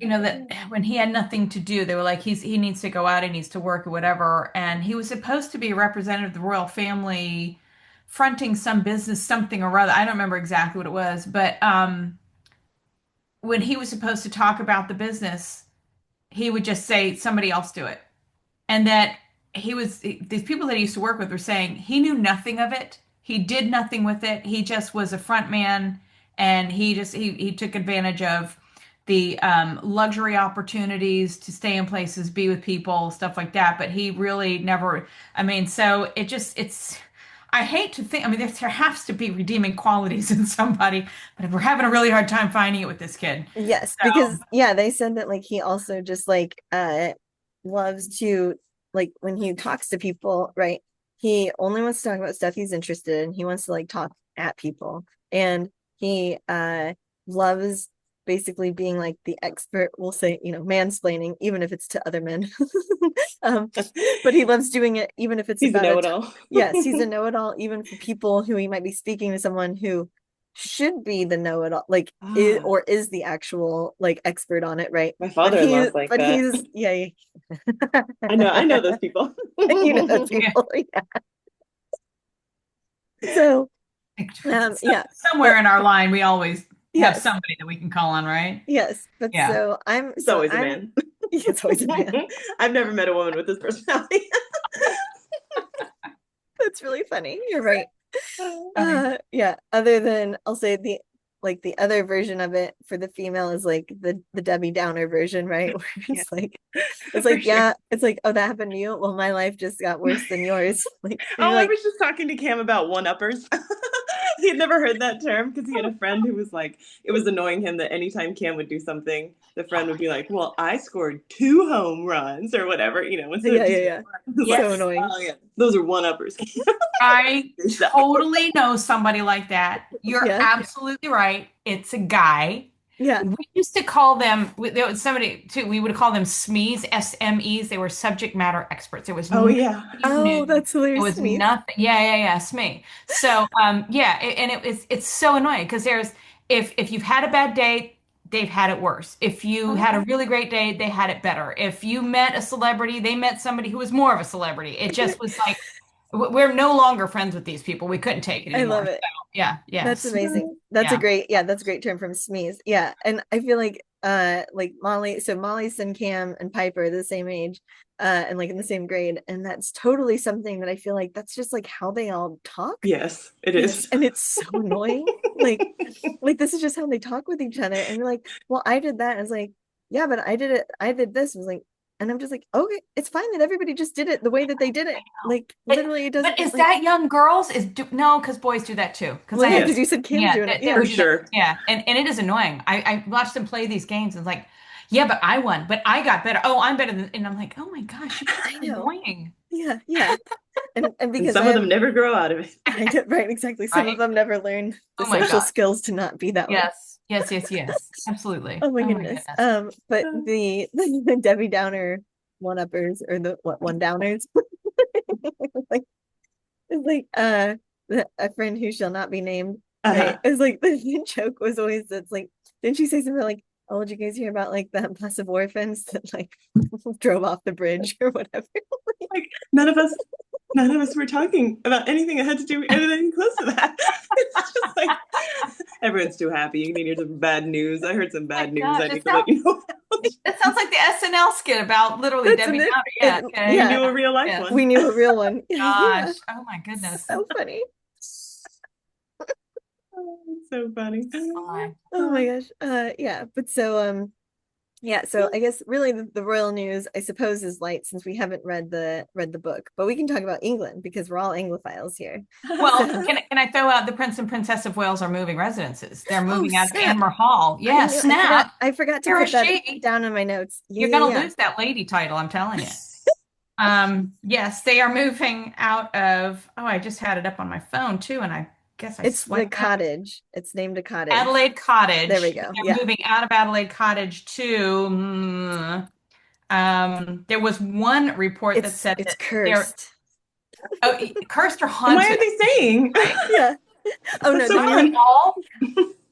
that when he had nothing to do, they were like, he needs to go out, he needs to work or whatever. And he was supposed to be a representative of the royal family, fronting some business, something or other. I don't remember exactly what it was, but when he was supposed to talk about the business, he would just say, somebody else do it. And that these people that he used to work with were saying he knew nothing of it. He did nothing with it. He just was a front man, and he took advantage of the luxury opportunities to stay in places, be with people, stuff like that. But he really never, I mean, so I hate to think, I mean, there has to be redeeming qualities in somebody, but we're having a really hard time finding it with this kid.
Yes,
So-
because yeah, they said that like he also just like loves to like when he talks to people, right? He only wants to talk about stuff he's interested in. He wants to like talk at people. And he loves basically being like the expert, we'll say, mansplaining, even if it's to other men. But he loves doing it even if it's
He's a
about
know-it-all.
yes, he's a know-it-all, even for people who he might be speaking to someone who should be the know-it-all, like or is the actual like expert on it, right?
My father-in-law's
But
like
but
that.
he's yeah.
I know those people.
You know those people, yeah. So yeah,
Somewhere in our line, we always have
yes,
somebody that we can call on, right?
yes, but
Yeah.
so
It's always a man.
It's always a man.
I've never met a woman with this personality.
That's really funny. You're right.
Funny.
Yeah, other than I'll say the other version of it for the female is like the Debbie Downer version, right? Where it's like
For sure.
yeah, it's like, oh, that happened to you. Well, my life just got worse than yours. Like,
Oh,
you're
I
like,
was just talking to Cam about one-uppers. He had never heard that term because he had a friend who was like, it was annoying him that anytime Cam would do something, the friend would be like, well, I scored 2 home runs or whatever, and so
yeah,
it just-
yeah, yeah.
it was
Yes.
So annoying.
oh, yeah, those are one-uppers.
I
They suck.
totally know somebody like that. You're
Yeah.
absolutely right. It's a guy.
Yeah,
We used to call them, there was somebody too, we would call them SMEs, SMEs. They were subject matter experts. It was
Oh, yeah.
new.
that's
It
hilarious.
was
to me.
nothing. Yeah, SME. So, yeah, and it's so annoying because if you've had a bad day, they've had it worse. If you had a really great day, they had it better. If you met a celebrity, they met somebody who was more of a celebrity. It just was like we're no longer friends with these people. We couldn't take it
I love
anymore.
it.
So, yeah,
That's
yes.
amazing. That's a
Yeah.
great, yeah, that's a great term from Smeeze. Yeah. And I feel like Molly, so Molly's and Cam and Piper are the same age, and like in the same grade. And that's totally something that I feel like that's just like how they all talk.
Yes, it
Yes.
is.
And it's so annoying. Like this is just how they talk with each other. And they're like, well, I did that. And it's like, yeah, but I did it, I did this. It was like, and I'm just like, okay, it's fine that everybody just did it the way that they did it. Like literally it doesn't
But is
like,
that young girls? No, because boys do that too. Because
well, yeah,
I
Yes.
because you said Cam's doing it. Yeah.
For sure.
Yeah, and it is annoying. I watched them play these games and it's like, yeah, but I won, but I got better. Oh, I'm better than, and I'm like, oh my gosh, you guys
I
are
know.
annoying.
Yeah, yeah. And
And
because
some
I
of
have,
them never grow out of it.
I get right, exactly. Some of
Right?
them never learn the
Oh my
social
God.
skills to not be that way.
Yes, yes, yes, yes. Absolutely.
Oh my
Oh my
goodness.
goodness.
But the Debbie Downer one-uppers or the what one downers like it's like a friend who shall not be named, right?
Uh-huh.
It's like the joke was always it's like didn't she say something like, oh, did you guys hear about like the massive orphans that like drove off the bridge or whatever?
Like none of us were talking about anything that had to do anything close to that. It's just like everyone's too happy. You need to hear some bad news. I heard some bad
My
news. I
gosh,
need to let you know.
that sounds like the SNL skit about literally
That's
Debbie
it.
Downer. Yeah, okay.
We
Yeah.
knew a real life
Yes.
one.
We knew a real one. Yeah.
Gosh, oh my goodness.
So funny.
Oh, it's so funny.
My.
Oh my gosh. Yeah, but so yeah, so I guess really the royal news, I suppose, is light since we haven't read the book, but we can talk about England because we're all Anglophiles here.
Well, can I throw out the Prince and Princess of Wales are moving residences? They're moving out of
snap.
Anmer Hall. Yeah, snap.
I forgot to
You're
put
a
that
she.
down in my notes.
You're gonna lose that lady title, I'm telling you. Yes, they are moving out of, oh, I just had it up on my phone too, and I guess I
It's the
swiped out.
cottage. It's named a cottage.
Adelaide Cottage.
There we go.
They're
Yeah.
moving out of Adelaide Cottage to, there was one report that said
It's
that they're
cursed.
cursed or
Why
haunted.
are they saying?
Yeah. Oh no,
That's so
the
fun.
new,
All? I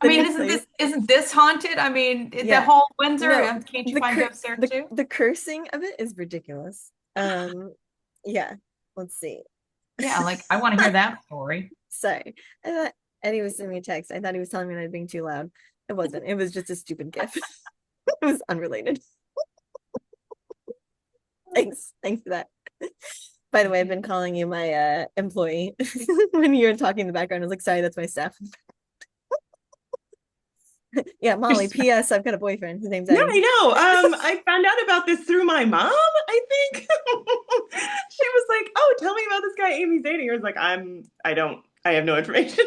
the
mean,
new place.
isn't this haunted? I mean, the
Yeah.
whole Windsor,
No,
can't you
the
find
cur-
ghosts there too?
the cursing of it is ridiculous. Yeah. Let's see.
Yeah, like I want to hear that story.
Sorry. I thought Eddie was sending me a text. I thought he was telling me that I was being too loud. It wasn't. It was just a stupid gif. It was unrelated. Thanks. Thanks for that. By the way, I've been calling you my employee when you were talking in the background. I was like, sorry, that's my staff. Yeah, Molly, P.S. I've got a boyfriend. His name's
Yeah,
Eddie.
I know. I found out about this through my mom, I think. She was like, "Oh, tell me about this guy Amy's dating." I was like, I have no information.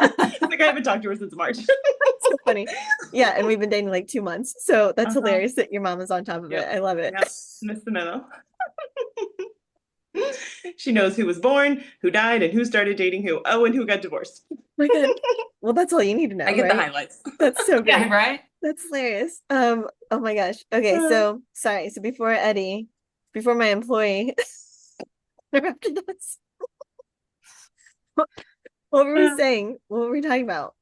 It's like I haven't talked to her since March.
So funny. Yeah, and we've been dating like 2 months. So that's
Uh-huh.
hilarious that your mom is on top of
Yep.
it. I love it.
Yep, missed the memo. She knows who was born, who died, and who started dating who. Oh, and who got divorced.
My God. Well, that's all you need to know,
I get the
right?
highlights.
That's so
Yeah,
great.
right?
That's hilarious. Oh my gosh. Okay, so sorry. So before my employee interrupted us. What were we saying? What were we talking about?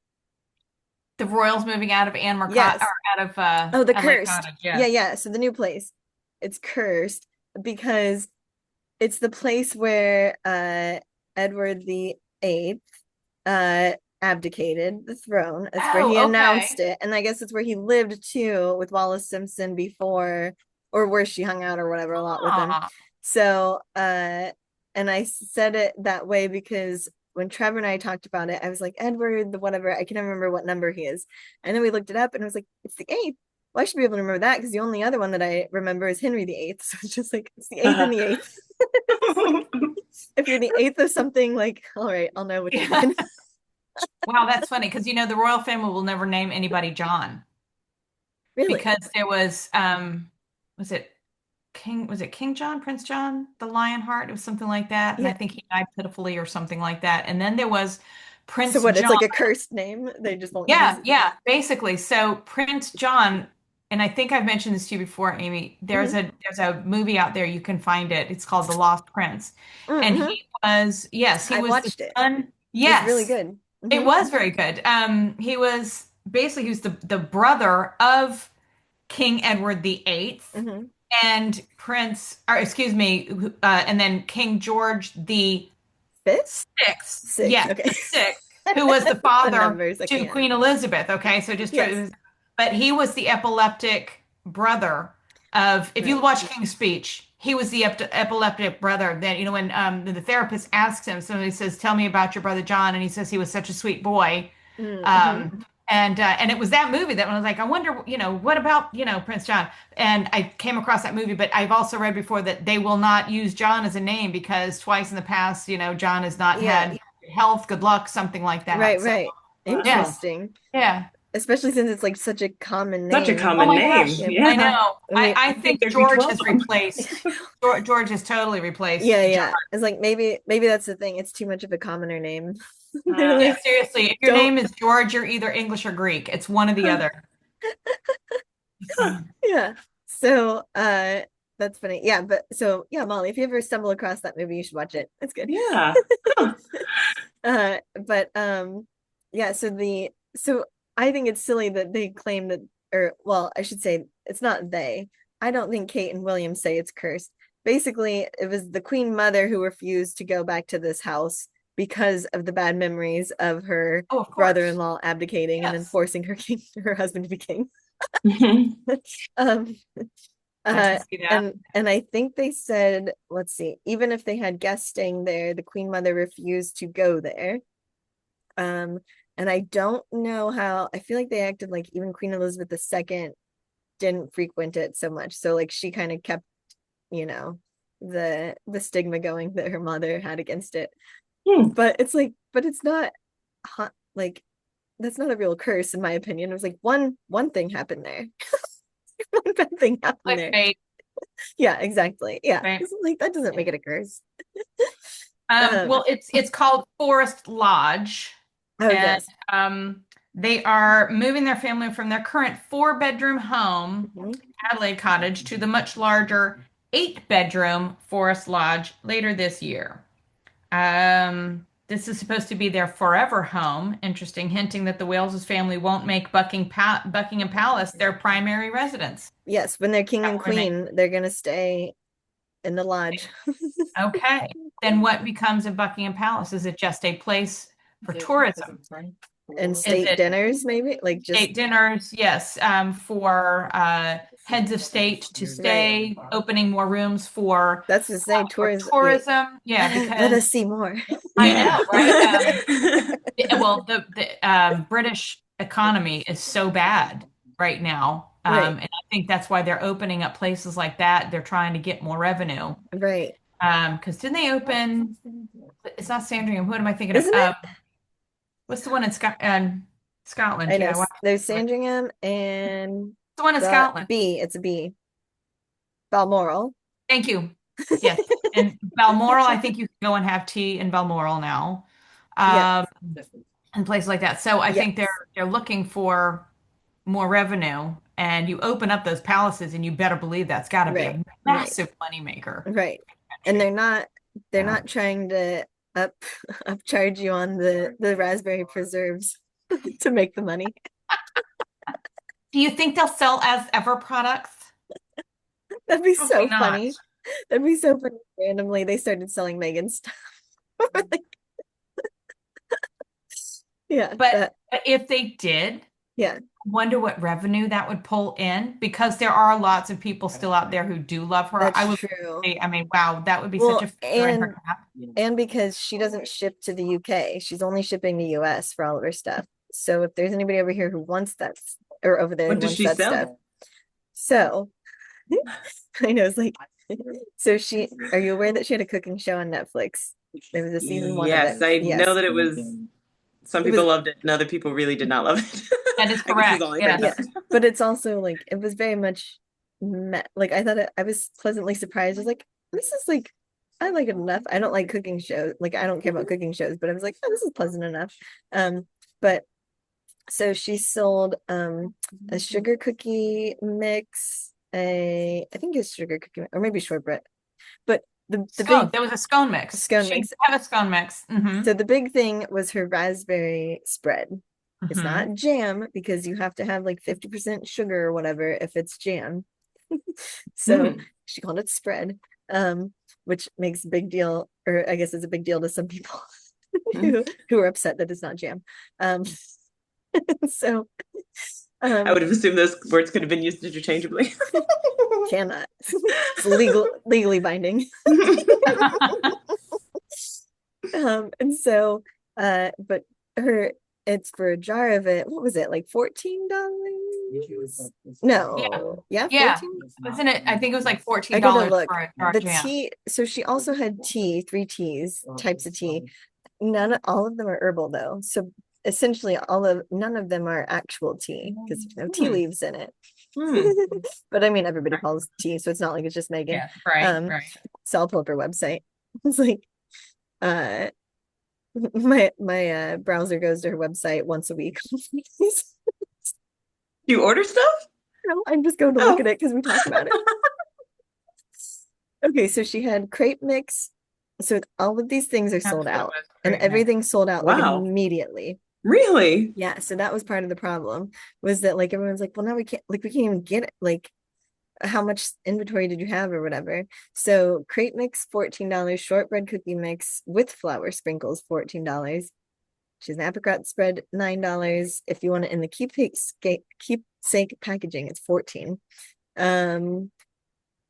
The Royals moving out of Anmer
Yes.
or out of
Oh, the
Adelaide
cursed.
Cottage, yeah.
Yeah. So the new place, it's cursed because it's the place where Edward the Eighth abdicated the throne. That's where he
Oh, okay.
announced it, and I guess it's where he lived too with Wallace Simpson before, or where she hung out or whatever a lot with him.
Ah,
So and I said it that way because when Trevor and I talked about it, I was like, Edward, the whatever, I can't remember what number he is. And then we looked it up and I was like, it's the eighth. Well, I should be able to remember that because the only other one that I remember is Henry the Eighth. So it's just like it's the eighth and the eighth. If you're the eighth of something, like, all right, I'll know what you
Yeah.
mean.
Wow, that's funny because the royal family will never name anybody John
Really?
because there was was it King John, Prince John, the Lionheart? It was something like that. And I
Yeah.
think he died pitifully or something like that. And then there was Prince
So what? It's
John.
like a cursed name. They just won't
Yeah,
use it.
yeah, basically. So Prince John, and I think I've mentioned this to you before, Amy. There's a movie out there, you can find it. It's called The Lost Prince. And
Mhm.
he was, yes, he
I
was
watched
the
it.
son.
It was
Yes.
really good.
It
Mhm.
was very good. He was basically he was the brother of King Edward the Eighth
Hmm.
and or excuse me, and then King George the
Fifth?
Sixth.
Sixth.
Yes,
Okay.
the sixth, who was the
The
father
numbers, I
to
can't.
Queen Elizabeth. Okay, so just
Yes.
but he was the epileptic brother of. If you
Right.
watch King's Speech, he was the epileptic brother. That when the therapist asks him, so he says, "Tell me about your brother John," and he says he was such a sweet boy.
Mm-hmm.
And it was that movie that when I was like, I wonder, what about, Prince John? And I came across that movie, but I've also read before that they will not use John as a name because twice in the past, John has not
Yeah.
had health, good luck, something like that.
Right,
So
right.
yeah,
Interesting.
yeah.
Especially since it's like such a common
Such a
name.
Oh
common
my
name.
gosh,
Yeah.
I
Yeah.
know.
I
I,
mean,
I
I think
think
there'd be
George
12
has
of them.
replaced George has totally replaced
yeah,
John.
yeah. It's like maybe that's the thing. It's too much of a commoner name. They're
Yeah,
like,
seriously, if your
don't,
name is George, you're either English or Greek. It's one or the other.
yeah. So, that's funny. Yeah, but so yeah, Molly, if you ever stumble across that movie, you should watch it. It's good.
Yeah. Huh.
But yeah, so I think it's silly that they claim that, or well, I should say it's not they. I don't think Kate and William say it's cursed. Basically, it was the Queen Mother who refused to go back to this house because of the bad memories of her
Oh, of course.
brother-in-law abdicating and then
Yes.
forcing her husband to be king.
Mhm.
Um,
I
uh,
can see that.
and I think they said, let's see, even if they had guests staying there, the Queen Mother refused to go there. Um, and I don't know how, I feel like they acted like even Queen Elizabeth II didn't frequent it so much. So like she kind of kept, you know, the stigma going that her mother had against it.
Hmm.
But it's like, but it's not like that's not a real curse in my opinion. It was like one thing happened there. One bad thing happened there.
Clickbait.
Yeah, exactly. Yeah.
Right.
It's like that doesn't make it a curse.
Well, it's called Forest Lodge,
Oh
and
yes.
they are moving their family from their current four-bedroom home,
Mhm.
Adelaide Cottage, to the much larger eight-bedroom Forest Lodge later this year. This is supposed to be their forever home. Interesting, hinting that the Wales' family won't make Buckingham Palace their primary residence.
Yes, when they're king and
That remains.
queen, they're gonna stay in the lodge.
Okay. Then what becomes of Buckingham Palace? Is it just a place for tourism?
And
Is
state
it
dinners, maybe? Like just
state dinners? Yes, for heads of state to
right.
stay, opening more rooms
That's to say
for
tourism. Wait,
tourism. Yeah,
let
because
us see more.
I know,
Yeah.
right? Well, the British economy is so bad right now,
Right,
and I think that's why they're opening up places like that. They're trying to get more revenue.
right.
Because didn't they open? It's not Sandringham. What am I thinking of?
Isn't it?
What's the one in Scotland?
I know.
Yeah,
There's
what's
Sandringham and
the one in Scotland?
It's a B. Balmoral.
Thank you. Yes, and Balmoral. I think you can go and have tea in Balmoral now,
Yes.
um, and places like that. So I think
Yes.
they're looking for more revenue, and you open up those palaces, and you better believe that's got to be
Right.
a
Right.
massive moneymaker.
Right. And they're not trying to up upcharge you on the raspberry preserves to make the money.
Do you think they'll sell as ever products?
That'd be
Probably
so
not.
funny. That'd be so funny. Randomly, they started selling Megan stuff. Like, yeah,
But if they did,
yeah,
wonder what revenue that would pull in because there are lots of people still out there who do love her.
that's
I would
true.
say, I mean, wow, that would be such
Well,
a feather in her cap.
and because she doesn't ship to the UK, she's only shipping the US for all of her stuff. So if there's anybody over here who wants or over there
What
who
does
wants
she
that stuff,
sell?
so I know it's like, so are you aware that she had a cooking show on Netflix? There was a season one of
Yes,
it.
I know
Yes,
that it was. Some
it was.
people loved it, and other people really did not love it.
That is
I guess is
correct.
all I heard
Yeah,
Yes.
about.
but it's also like it was very much like I thought I was pleasantly surprised. I was like, this is like I like it enough. I don't like cooking shows. Like I don't care about cooking shows, but I was like, oh, this is pleasant enough. But so she sold a sugar cookie mix, I think it's sugar cookie or maybe shortbread. But the
Scone.
big
There was a scone mix.
scone
She
mix.
did have a scone mix.
So the big thing was her raspberry spread. It's
Mhm.
not jam because you have to have like 50% sugar or whatever if it's jam. So
Hmm.
she called it spread, which makes a big deal, or I guess it's a big deal to some people who are upset that it's not jam. Um, so
I would have assumed those words could have been used interchangeably.
cannot. It's legally binding. And so but her it's for a jar of it. What was it, like $14? No, yeah,
Yeah.
14.
Wasn't it? I think it was like
I
$14
gotta look.
for a jar
The
of jam.
tea, so she also had tea, 3 teas, types of tea. All of them are herbal though. So essentially none of them are actual tea because there's no tea
Hmm.
leaves in it.
Hmm.
But I mean, everybody calls tea, so it's not like it's just Megan.
Yeah, right, right.
So I'll pull up her website. It's like, uh, my browser goes to her website once a week.
You order stuff?
No, I'm just going to look
Oh.
at it because we talk about it. Okay, so she had crepe mix. So all of these things are sold
That's what it
out,
was,
and
crepe mix.
everything sold out like
Wow.
immediately.
Really?
Yeah, so that was part of the problem, was that like everyone's like, well, now we can't even get it. Like, how much inventory did you have or whatever? So crepe mix, $14, shortbread cookie mix with flour sprinkles, $14. She's an apricot spread, $9. If you want it in the keepsake packaging, it's 14.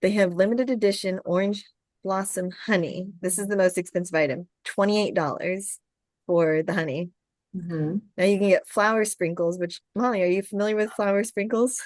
They have limited edition orange blossom honey. This is the most expensive item, $28 for the honey.
Mm-hmm.
Now you can get flower sprinkles, which, Molly, are you familiar with flower sprinkles?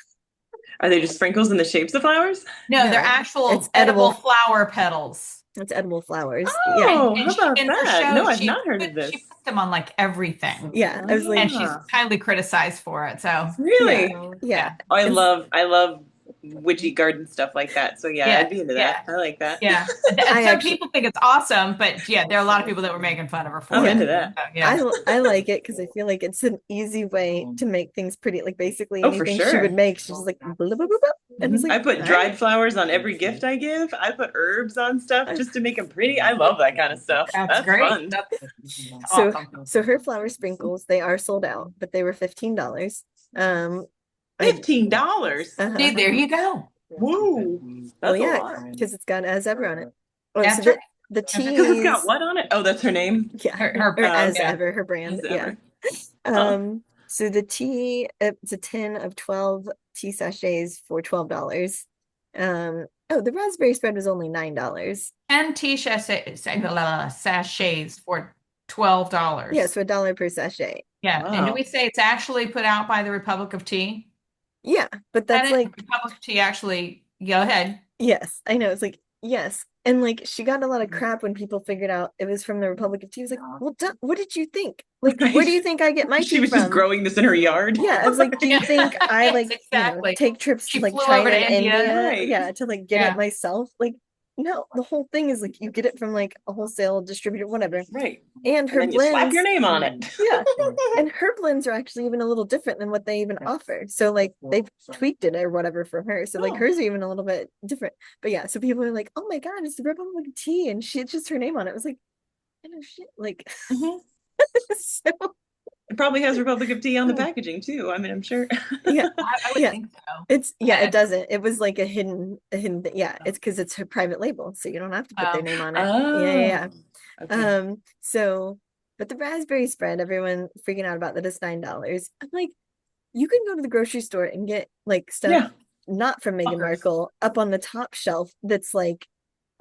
Are they just sprinkles in the shapes of flowers?
No, they're
No,
actual
it's
edible
edible.
flower petals.
It's edible flowers. Yeah.
Oh,
And
how
she,
about
in her
that? No,
show,
I've not heard of
she
this.
put them on like everything.
Yeah. I was like,
And she's
Ah,
highly criticized for it. So
really?
yeah.
yeah.
Oh,
It's-
I love witchy garden stuff like that. So yeah,
Yeah,
I'd be into that. I like that.
yeah.
I
Some
actually,
people think it's awesome, but yeah, there are a lot of people that were making fun of her for
I'm
it.
into that.
So, yeah.
I like it because I feel like it's an easy way to make things pretty. Like basically
Oh, for
anything she
sure.
would make, she's just like, blah, blah, blah, blah. And it's
I
like,
put
all
dried
right.
flowers on every gift I give. I put herbs on stuff just to make them pretty. I love that kind of stuff.
That's
That's
great.
fun.
That's
So
awesome.
so her flower sprinkles, they are sold out, but they were $15. I
$15.
See, there you go.
Woo.
well,
That's a
yeah,
lot.
because it's got as ever on it. Oh,
That's
so
right.
the
Because it's got
teas,
what on it? Oh, that's her name.
yeah,
Her
or as
yeah.
ever, her brand,
As
yeah.
ever.
So the tea, it's a tin of 12 tea sachets for $12. Oh, the raspberry spread was only $9.
10 sachets for $12.
Yeah, so $1 per sachet.
Yeah. And do
Wow.
we say it's actually put out by the Republic of Tea?
Yeah, but that's
And
like,
Republic of Tea actually, go ahead.
yes, I know. It's like, yes. And like, she got a lot of crap when people figured out it was from the Republic of Tea. I was like, well, what did you think? Like, where do you think I get my
She
tea
was just
from?
growing this in her yard.
Yeah, I was like, do you think I
Yes,
like,
exactly.
take trips
She
to like
flew
China
over to
and
India.
India?
Right.
Yeah, to like get
Yeah.
it myself. Like, no, the whole thing is like you get it from like a wholesale distributor, whatever.
Right.
And her
And then you slap
blends,
your name on it.
yeah, and her blends are actually even a little different than what they even offer. So like they've tweaked it or whatever for her. So like
Oh.
hers are even a little bit different. But yeah, so people are like, oh my God, it's the Republic of Tea, and it's just her name on it. I was like, I know shit. Like,
Mhm.
so
It probably has Republic of Tea on the packaging too. I mean, I'm sure.
yeah,
I would
yeah.
think so.
It's yeah,
Yeah.
it doesn't. It was like a hidden thing. Yeah, it's because it's her private label, so you don't have to put their
Oh.
name on it.
Oh.
Yeah.
Okay.
So, but the raspberry spread, everyone freaking out about that is $9. I'm like, you can go to the grocery store and get like stuff
Yeah.
not from Meghan
Fuckers.
Markle up on the top shelf that's like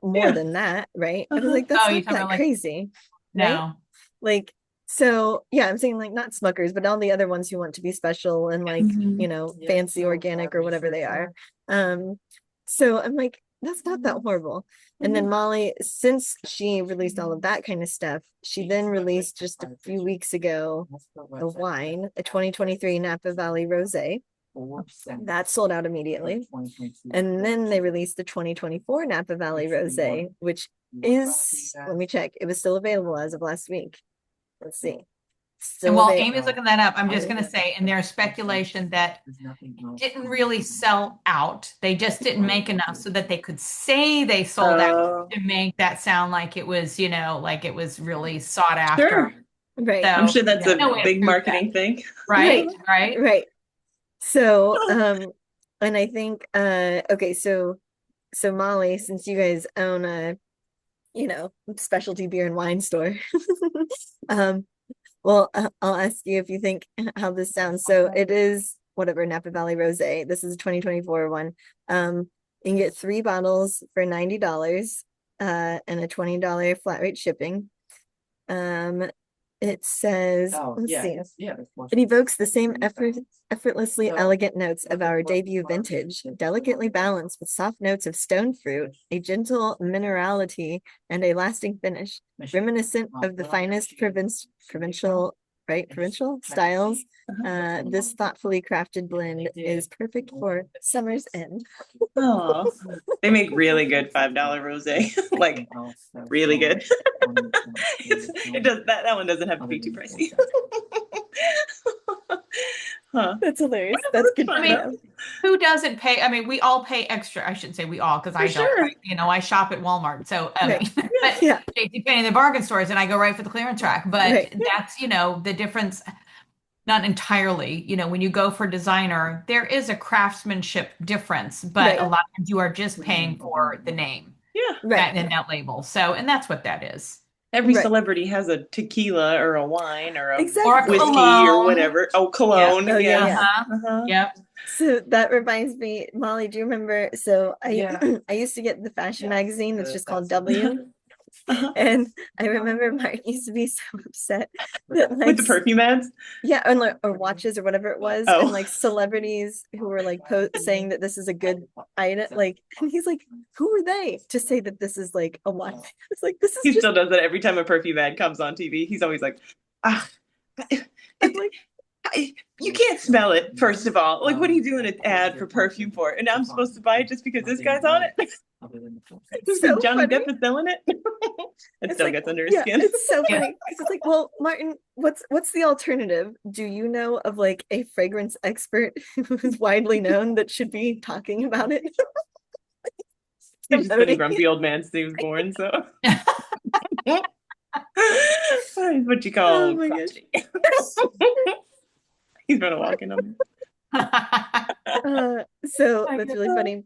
more
Yeah.
than that, right? I was
Uh-huh.
like, that's
Oh, you're
not
talking
that
about, like,
crazy, right?
No.
Like, so yeah, I'm saying like not Smuckers, but all the other ones who want to be special and like,
Mhm.
fancy organic or whatever they are. So I'm like, that's not that horrible. And then Molly, since she released all of that kind of stuff, she then released just a few weeks ago a wine, a 2023 Napa Valley Rosé. That sold out immediately. And then they released the 2024 Napa Valley Rosé, which is, let me check, it was still available as of last week. Let's see.
And
Still
while
available.
Amy's looking that up, I'm just going to say, and there's speculation that it didn't really sell out. They just didn't make enough so that they could say they sold out
Oh.
to make that sound like it was, like it was really sought after.
Sure.
Right.
I'm sure that's a
No way to
big
prove that.
marketing thing.
Right, right.
Right. So, and I think, okay, so Molly, since you guys own a, specialty beer and wine store, um, well, I'll ask you if you think how this sounds. So it is whatever, Napa Valley Rosé. This is a 2024 one. You can get 3 bottles for $90, and a $20 flat rate shipping. It says, let's see. It evokes the same effortlessly elegant notes of our debut vintage, delicately balanced with soft notes of stone fruit, a gentle minerality, and a lasting finish, reminiscent of the finest provincial styles. This thoughtfully crafted blend is perfect for summer's end.
Oh, they make really good $5 rosé, like really good. It does that one doesn't have to be too pricey. Huh.
That's hilarious.
Well,
That's
that's
good.
fun,
to know.
though.
Who doesn't pay? I mean, we all pay extra. I shouldn't say we all, because I
For
don't.
sure.
You know, I shop at Walmart, so
Right.
but
Yeah.
JCPenney in the bargain stores, and I go right for the clearance rack. But
Right.
that's, the difference. Not entirely. When you go for designer, there is a craftsmanship difference, but
Right.
a lot of times you are just paying for the name
Yeah.
Right.
and that label. So, and that's what that is.
Every
Right.
celebrity has a tequila or a wine or a
Or a
Exactly.
whiskey or
cologne.
whatever. Oh, cologne.
Oh, yeah, yeah.
Uh-huh.
Yep.
So that reminds me, Molly, do you remember? So I
Yeah.
I used to get the fashion magazine that's just called W.
Uh-huh.
And I remember Martin used to be so upset that
With the perfume ads?
yeah, or watches or whatever it was,
Oh.
and like celebrities who were like saying that this is a good item, like, and he's like, who are they to say that this is like a watch? It's like this is
He
just
still does that every time a perfume ad comes on TV. He's always like,
I'm like,
you can't smell it, first of all. Like, what are you doing an ad for perfume for? And now I'm supposed to buy it just because this guy's on it? Just
so
because Johnny
funny.
Depp is selling it? It
It's
still
like,
gets under his
yeah,
skin.
it's so
Yeah.
funny because it's like, well, Martin, what's the alternative? Do you know of like a fragrance expert who is widely known that should be talking about it?
He's just been a
Somebody.
grumpy old man since he was born, so. He's what you call
Oh my gosh.
crotchety. He's been walking on
So
I
that's
get
really
that.
funny.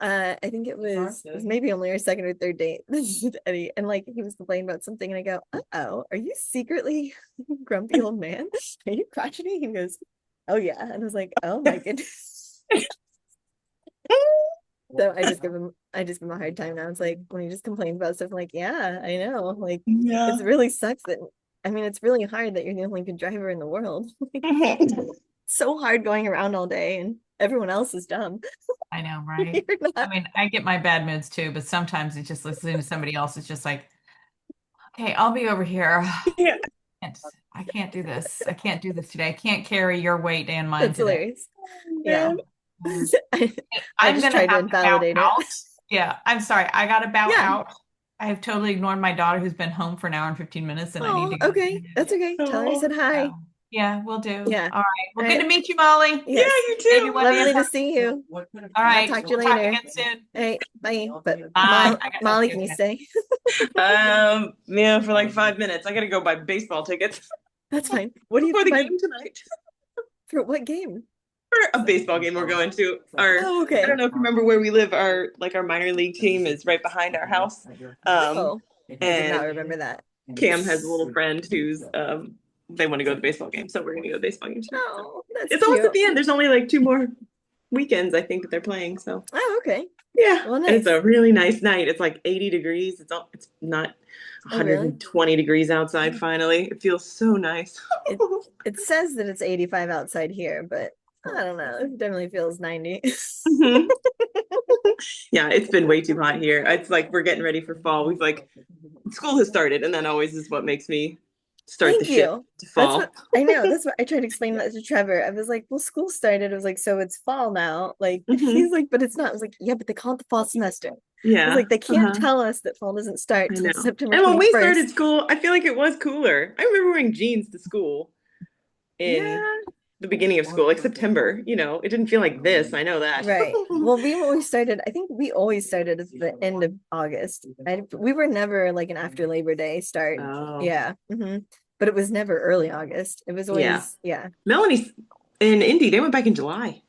I think it was maybe only our second or third date with Eddie, and like he was complaining about something, and I go, "Uh-oh, are you secretly grumpy old man? Are you crotchety?" He goes, "Oh yeah," and I was like, "Oh my goodness." So I just give him a hard time now. It's like when he just complains about stuff, I'm like, yeah, I know. Like
Yeah.
it really sucks that it's really hard that you're the only good driver in the world.
Mm-hmm.
It's so hard going around all day and everyone else is dumb.
I know, right?
You're
I
not.
mean, I get my bad moods too, but sometimes it's just listening to somebody else. It's just like, okay, I'll be over here.
Yeah.
I can't do this. I can't do this today. I can't carry your weight and mine
That's
today.
hilarious. Yeah. I
I'm
just
gonna
tried to
have to bow
invalidate it.
out. Yeah, I'm sorry. I gotta bow
Yeah.
out. I have totally ignored my daughter who's been home for an hour and 15 minutes, and I need
Oh,
to go.
okay. That's okay. Tell her I said hi.
So, yeah, we'll do.
Yeah.
All right. Well,
All
good
right.
to meet you, Molly.
Yes.
you
Maybe
too.
one day.
Lovely to see you.
All right.
talk to you
We'll talk
later.
again soon.
Hey, bye. But
Bye. I got
Molly,
nothing
can
to
you stay?
Yeah, for like 5 minutes. I gotta go buy baseball tickets
That's fine. What do you
for the
buy
game tonight.
for what game?
For a baseball game we're going to.
Oh, okay.
I don't know if you remember where we live. Our minor league team is right behind our house.
Oh, I did not
and
remember that.
Cam has a little friend who's they want to go to the baseball game, so we're gonna go to the baseball game tonight.
Oh, that's
It's almost
cute.
at the end. There's only like 2 more weekends I think that they're playing. So
Oh, okay.
yeah,
Well,
and it's
nice.
a really nice night. It's like 80 degrees. It's not
Oh, really?
120 degrees outside. Finally, it feels so nice.
It says that it's 85 outside here, but I don't know. It definitely feels 90.
Mhm. Yeah, it's been way too hot here. It's like we're getting ready for fall. We've like school has started, and that always is what makes me start
Thank
the ship
you.
to
That's
fall.
what I know. That's what I tried to explain that to Trevor. I was like, well, school started. I was like, so it's fall now. Like,
Mhm.
he's like, but it's not. I was like, yeah, but they call it the fall semester. I
Yeah,
was like, they can't
uh-huh.
tell us that fall doesn't start
I
till
know.
September
And when we
21st.
started school, I feel like it was cooler. I remember wearing jeans to school in
Yeah,
the beginning of school, like September. It didn't feel like this. I know that.
right. Well, when we started, I think we always started at the end of August. We were never like an after Labor Day start.
Oh.
Yeah. but it was never early August. It was
Yeah.
always, yeah.
Melanie's in Indy. They went back in July.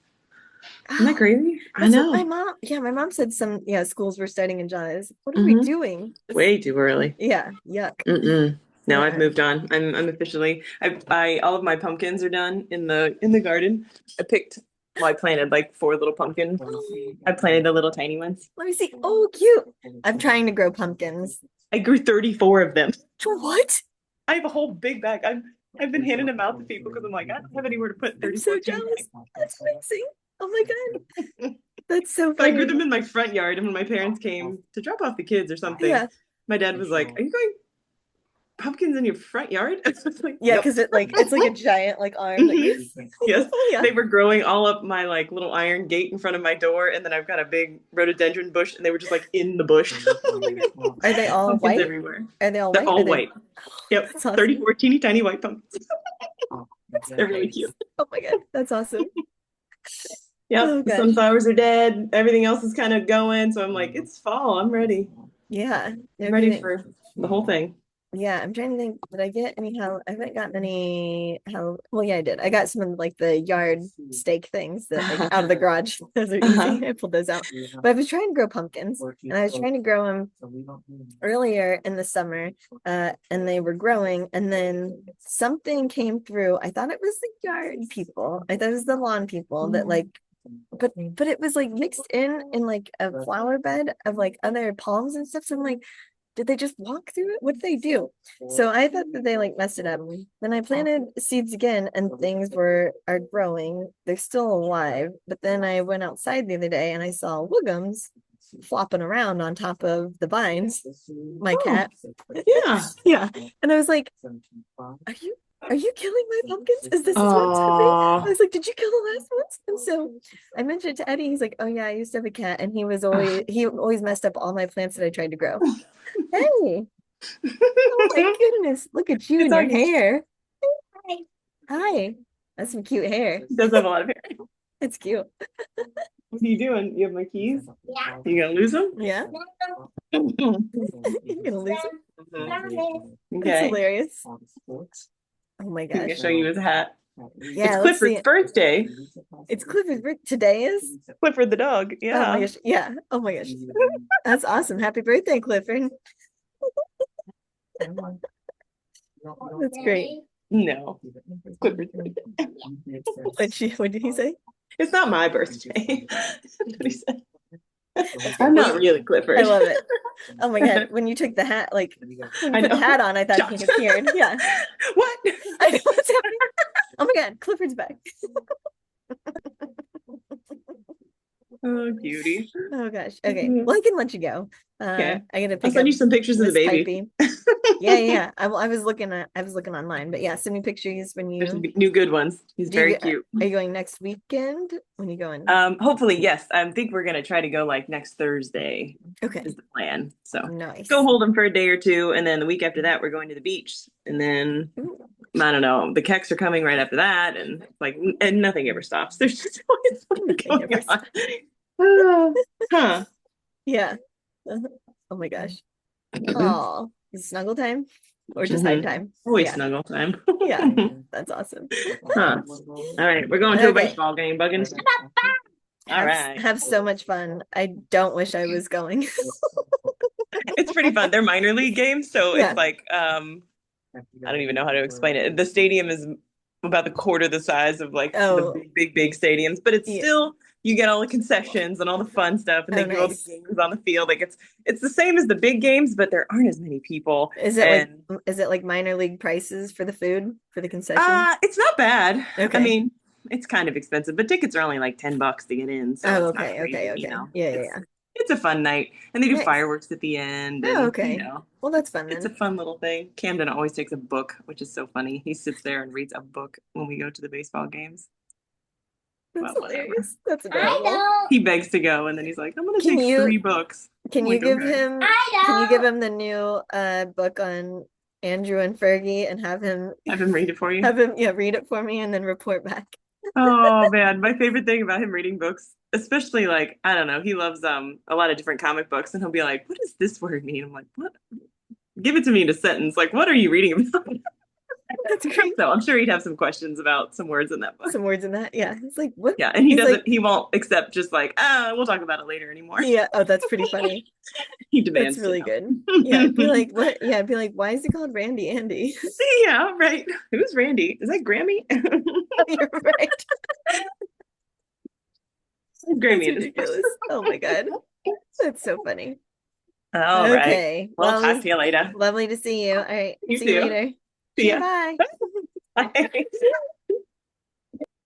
Isn't that crazy? I
That's what
know.
my mom said some, yeah, schools were starting in July. I was like, what are we doing?
Way too early.
Yeah, yuck.
No, I've
Yeah.
moved on. I'm officially. I all of my pumpkins are done in the garden. I planted like 4 little pumpkins. I planted the little tiny ones.
Let me see. Oh, cute. I'm trying to grow pumpkins.
I grew 34 of them.
What?
I have a whole big bag. I've been handing them out to people because I'm like, I don't have anywhere to put
I'm so
34
jealous. That's amazing. Oh my God. That's so
So I
funny.
grew them in my front yard, and when my parents came to drop off the kids or something,
Yeah.
my dad was like, "Are you going pumpkins in your front yard?" I was like,
Yeah,
"Yep."
because it's like a giant like arm that goes.
Yes,
Yeah.
they were growing all up my like little iron gate in front of my door, and then I've got a big rhododendron bush, and they were just like in the bush. Oh my God.
Are they all
Pumpkins
white?
everywhere.
Are they all
They're
white?
all
Are they-
white. Yep,
That's awesome.
34 teeny tiny white pumpkins. They're really cute.
Oh my God, that's awesome.
Yep,
Oh,
the
gosh.
sunflowers are dead. Everything else is kind of going, so I'm like, it's fall. I'm ready.
Yeah.
I'm ready for the whole thing.
Yeah, I'm trying to think. Did I get any hell? I haven't gotten any hell. Well, yeah, I did. I got some of like the yard stake things that like out of the garage. Those are easy. I pulled those out. But I was trying to grow pumpkins, and I was trying to grow them earlier in the summer, and they were growing, and then something came through. I thought it was the yard people. I thought it was the lawn people that like, but it was like mixed in like a flower bed of like other palms and stuff. So I'm like, did they just walk through it? What did they do? So I thought that they like messed it up. Then I planted seeds again and things are growing. They're still alive. But then I went outside the other day and I saw woogums flopping around on top of the vines. My cat.
Yeah.
Yeah. And I was like, are you killing my pumpkins? Is this what's happening? I was like, did you kill the last ones? And so I mentioned it to Eddie. He's like, oh yeah, I used to have a cat, and he always messed up all my plants that I tried to grow. Hey, oh my goodness, look at you
It's
and your
August.
hair. Hi, that's some cute hair.
He does have a lot of hair.
It's cute.
What are you doing? You have my keys? You gonna lose them?
Yeah, you're gonna lose it. That's
Okay.
hilarious. Oh my
He's gonna
gosh.
show you his hat.
Yeah,
It's
let's see
Clifford's
it.
birthday.
It's Clifford's birthday. Today is?
Clifford the dog.
Oh my
Yeah.
gosh. Yeah. Oh my gosh. That's awesome. Happy birthday, Clifford. That's great.
No. It's Clifford's birthday.
What did he say?
It's not my birthday. That's what he said. I'm not really Clifford.
I love it. Oh my God. When you took the hat, like when you
I
put the
know.
hat on, I thought he
Shocked.
appeared. Yeah.
What?
I know what's happening. Oh my God, Clifford's back.
Oh, cutie.
Oh gosh. Okay. Well, I can let you go.
Okay.
I gotta
I'll
pick
send
up
you some pictures of the
Miss
baby.
Pipey. Yeah. I was looking online, but yeah, send me pictures when
There's some
you.
new good ones. He's
Do you
very
go-
cute.
Are you going next weekend? When you going?
Hopefully, yes. I think we're gonna try to go like next Thursday
Okay.
is the plan. So
Nice.
go hold them for a day or two, and then the week after that we're going to the beach, and then
Ooh.
I don't know, the kecks are coming right after that, and like and nothing ever stops. There's just always something
Nothing
going
ever
on. Huh.
Yeah. Oh my gosh. Oh, is it snuggle time or just hide time?
Always
Yeah.
snuggle time.
Yeah. That's awesome.
Huh. All right, we're going to a
Okay.
baseball game, Buggins. All right.
Have so much fun. I don't wish I was going.
It's pretty fun. They're minor league games, so
Yeah.
it's like I don't even know how to explain it. The stadium is about the quarter the size of like
Oh.
the big stadiums, but it's
Yeah.
still you get all the concessions and all the fun stuff, and
Oh,
they do all the
nice.
games on the field. Like it's the same as the big games, but there aren't as many people.
Is it
And
is it like minor league prices for the food for the concessions?
it's not bad.
Okay.
I mean, it's kind of expensive, but tickets are only like $10 to get in. So
Oh,
it's not
okay,
crazy,
okay.
you know.
Yeah.
It's a fun night, and they do
Nice.
fireworks at the end.
Oh,
And,
okay.
You know,
Well, that's fun
it's a
then.
fun little thing. Camden always takes a book, which is so funny. He sits there and reads a book when we go to the baseball games.
That's
Well, whatever.
hilarious. That's adorable.
He begs to go, and then he's like, "I'm gonna
Can
take
you-
3 books."
Can
I'm
you
like,
give
okay.
him the new book on Andrew and Fergie and have him
Have him read it for you.
read it for me and then report back?
Oh man, my favorite thing about him reading books, especially like I don't know, he loves a lot of different comic books, and he'll be like, "What does this word mean?" I'm like, "What? Give it to me in a sentence. Like, what are you reading about?"
That's great.
So I'm sure he'd have some questions about some words in that book.
Some words in that. Yeah. It's like, what?
Yeah, and
He's like,
he won't accept just like, we'll talk about it later anymore.
yeah. Oh, that's pretty funny.
He demands
That's really
to know.
good. Yeah. Be like, what? Yeah. Be like, why is he called Randy Andy?
Yeah, right. Who's Randy? Is that Grammy?
You're right. That's
Grammy.
ridiculous. Oh my God. That's so funny.
All right.
Okay.
Well,
Well, it
talk
was
to you later.
lovely to see you. All right.
You
See you
too.
later.
See
Okay,
ya.
bye.
Bye.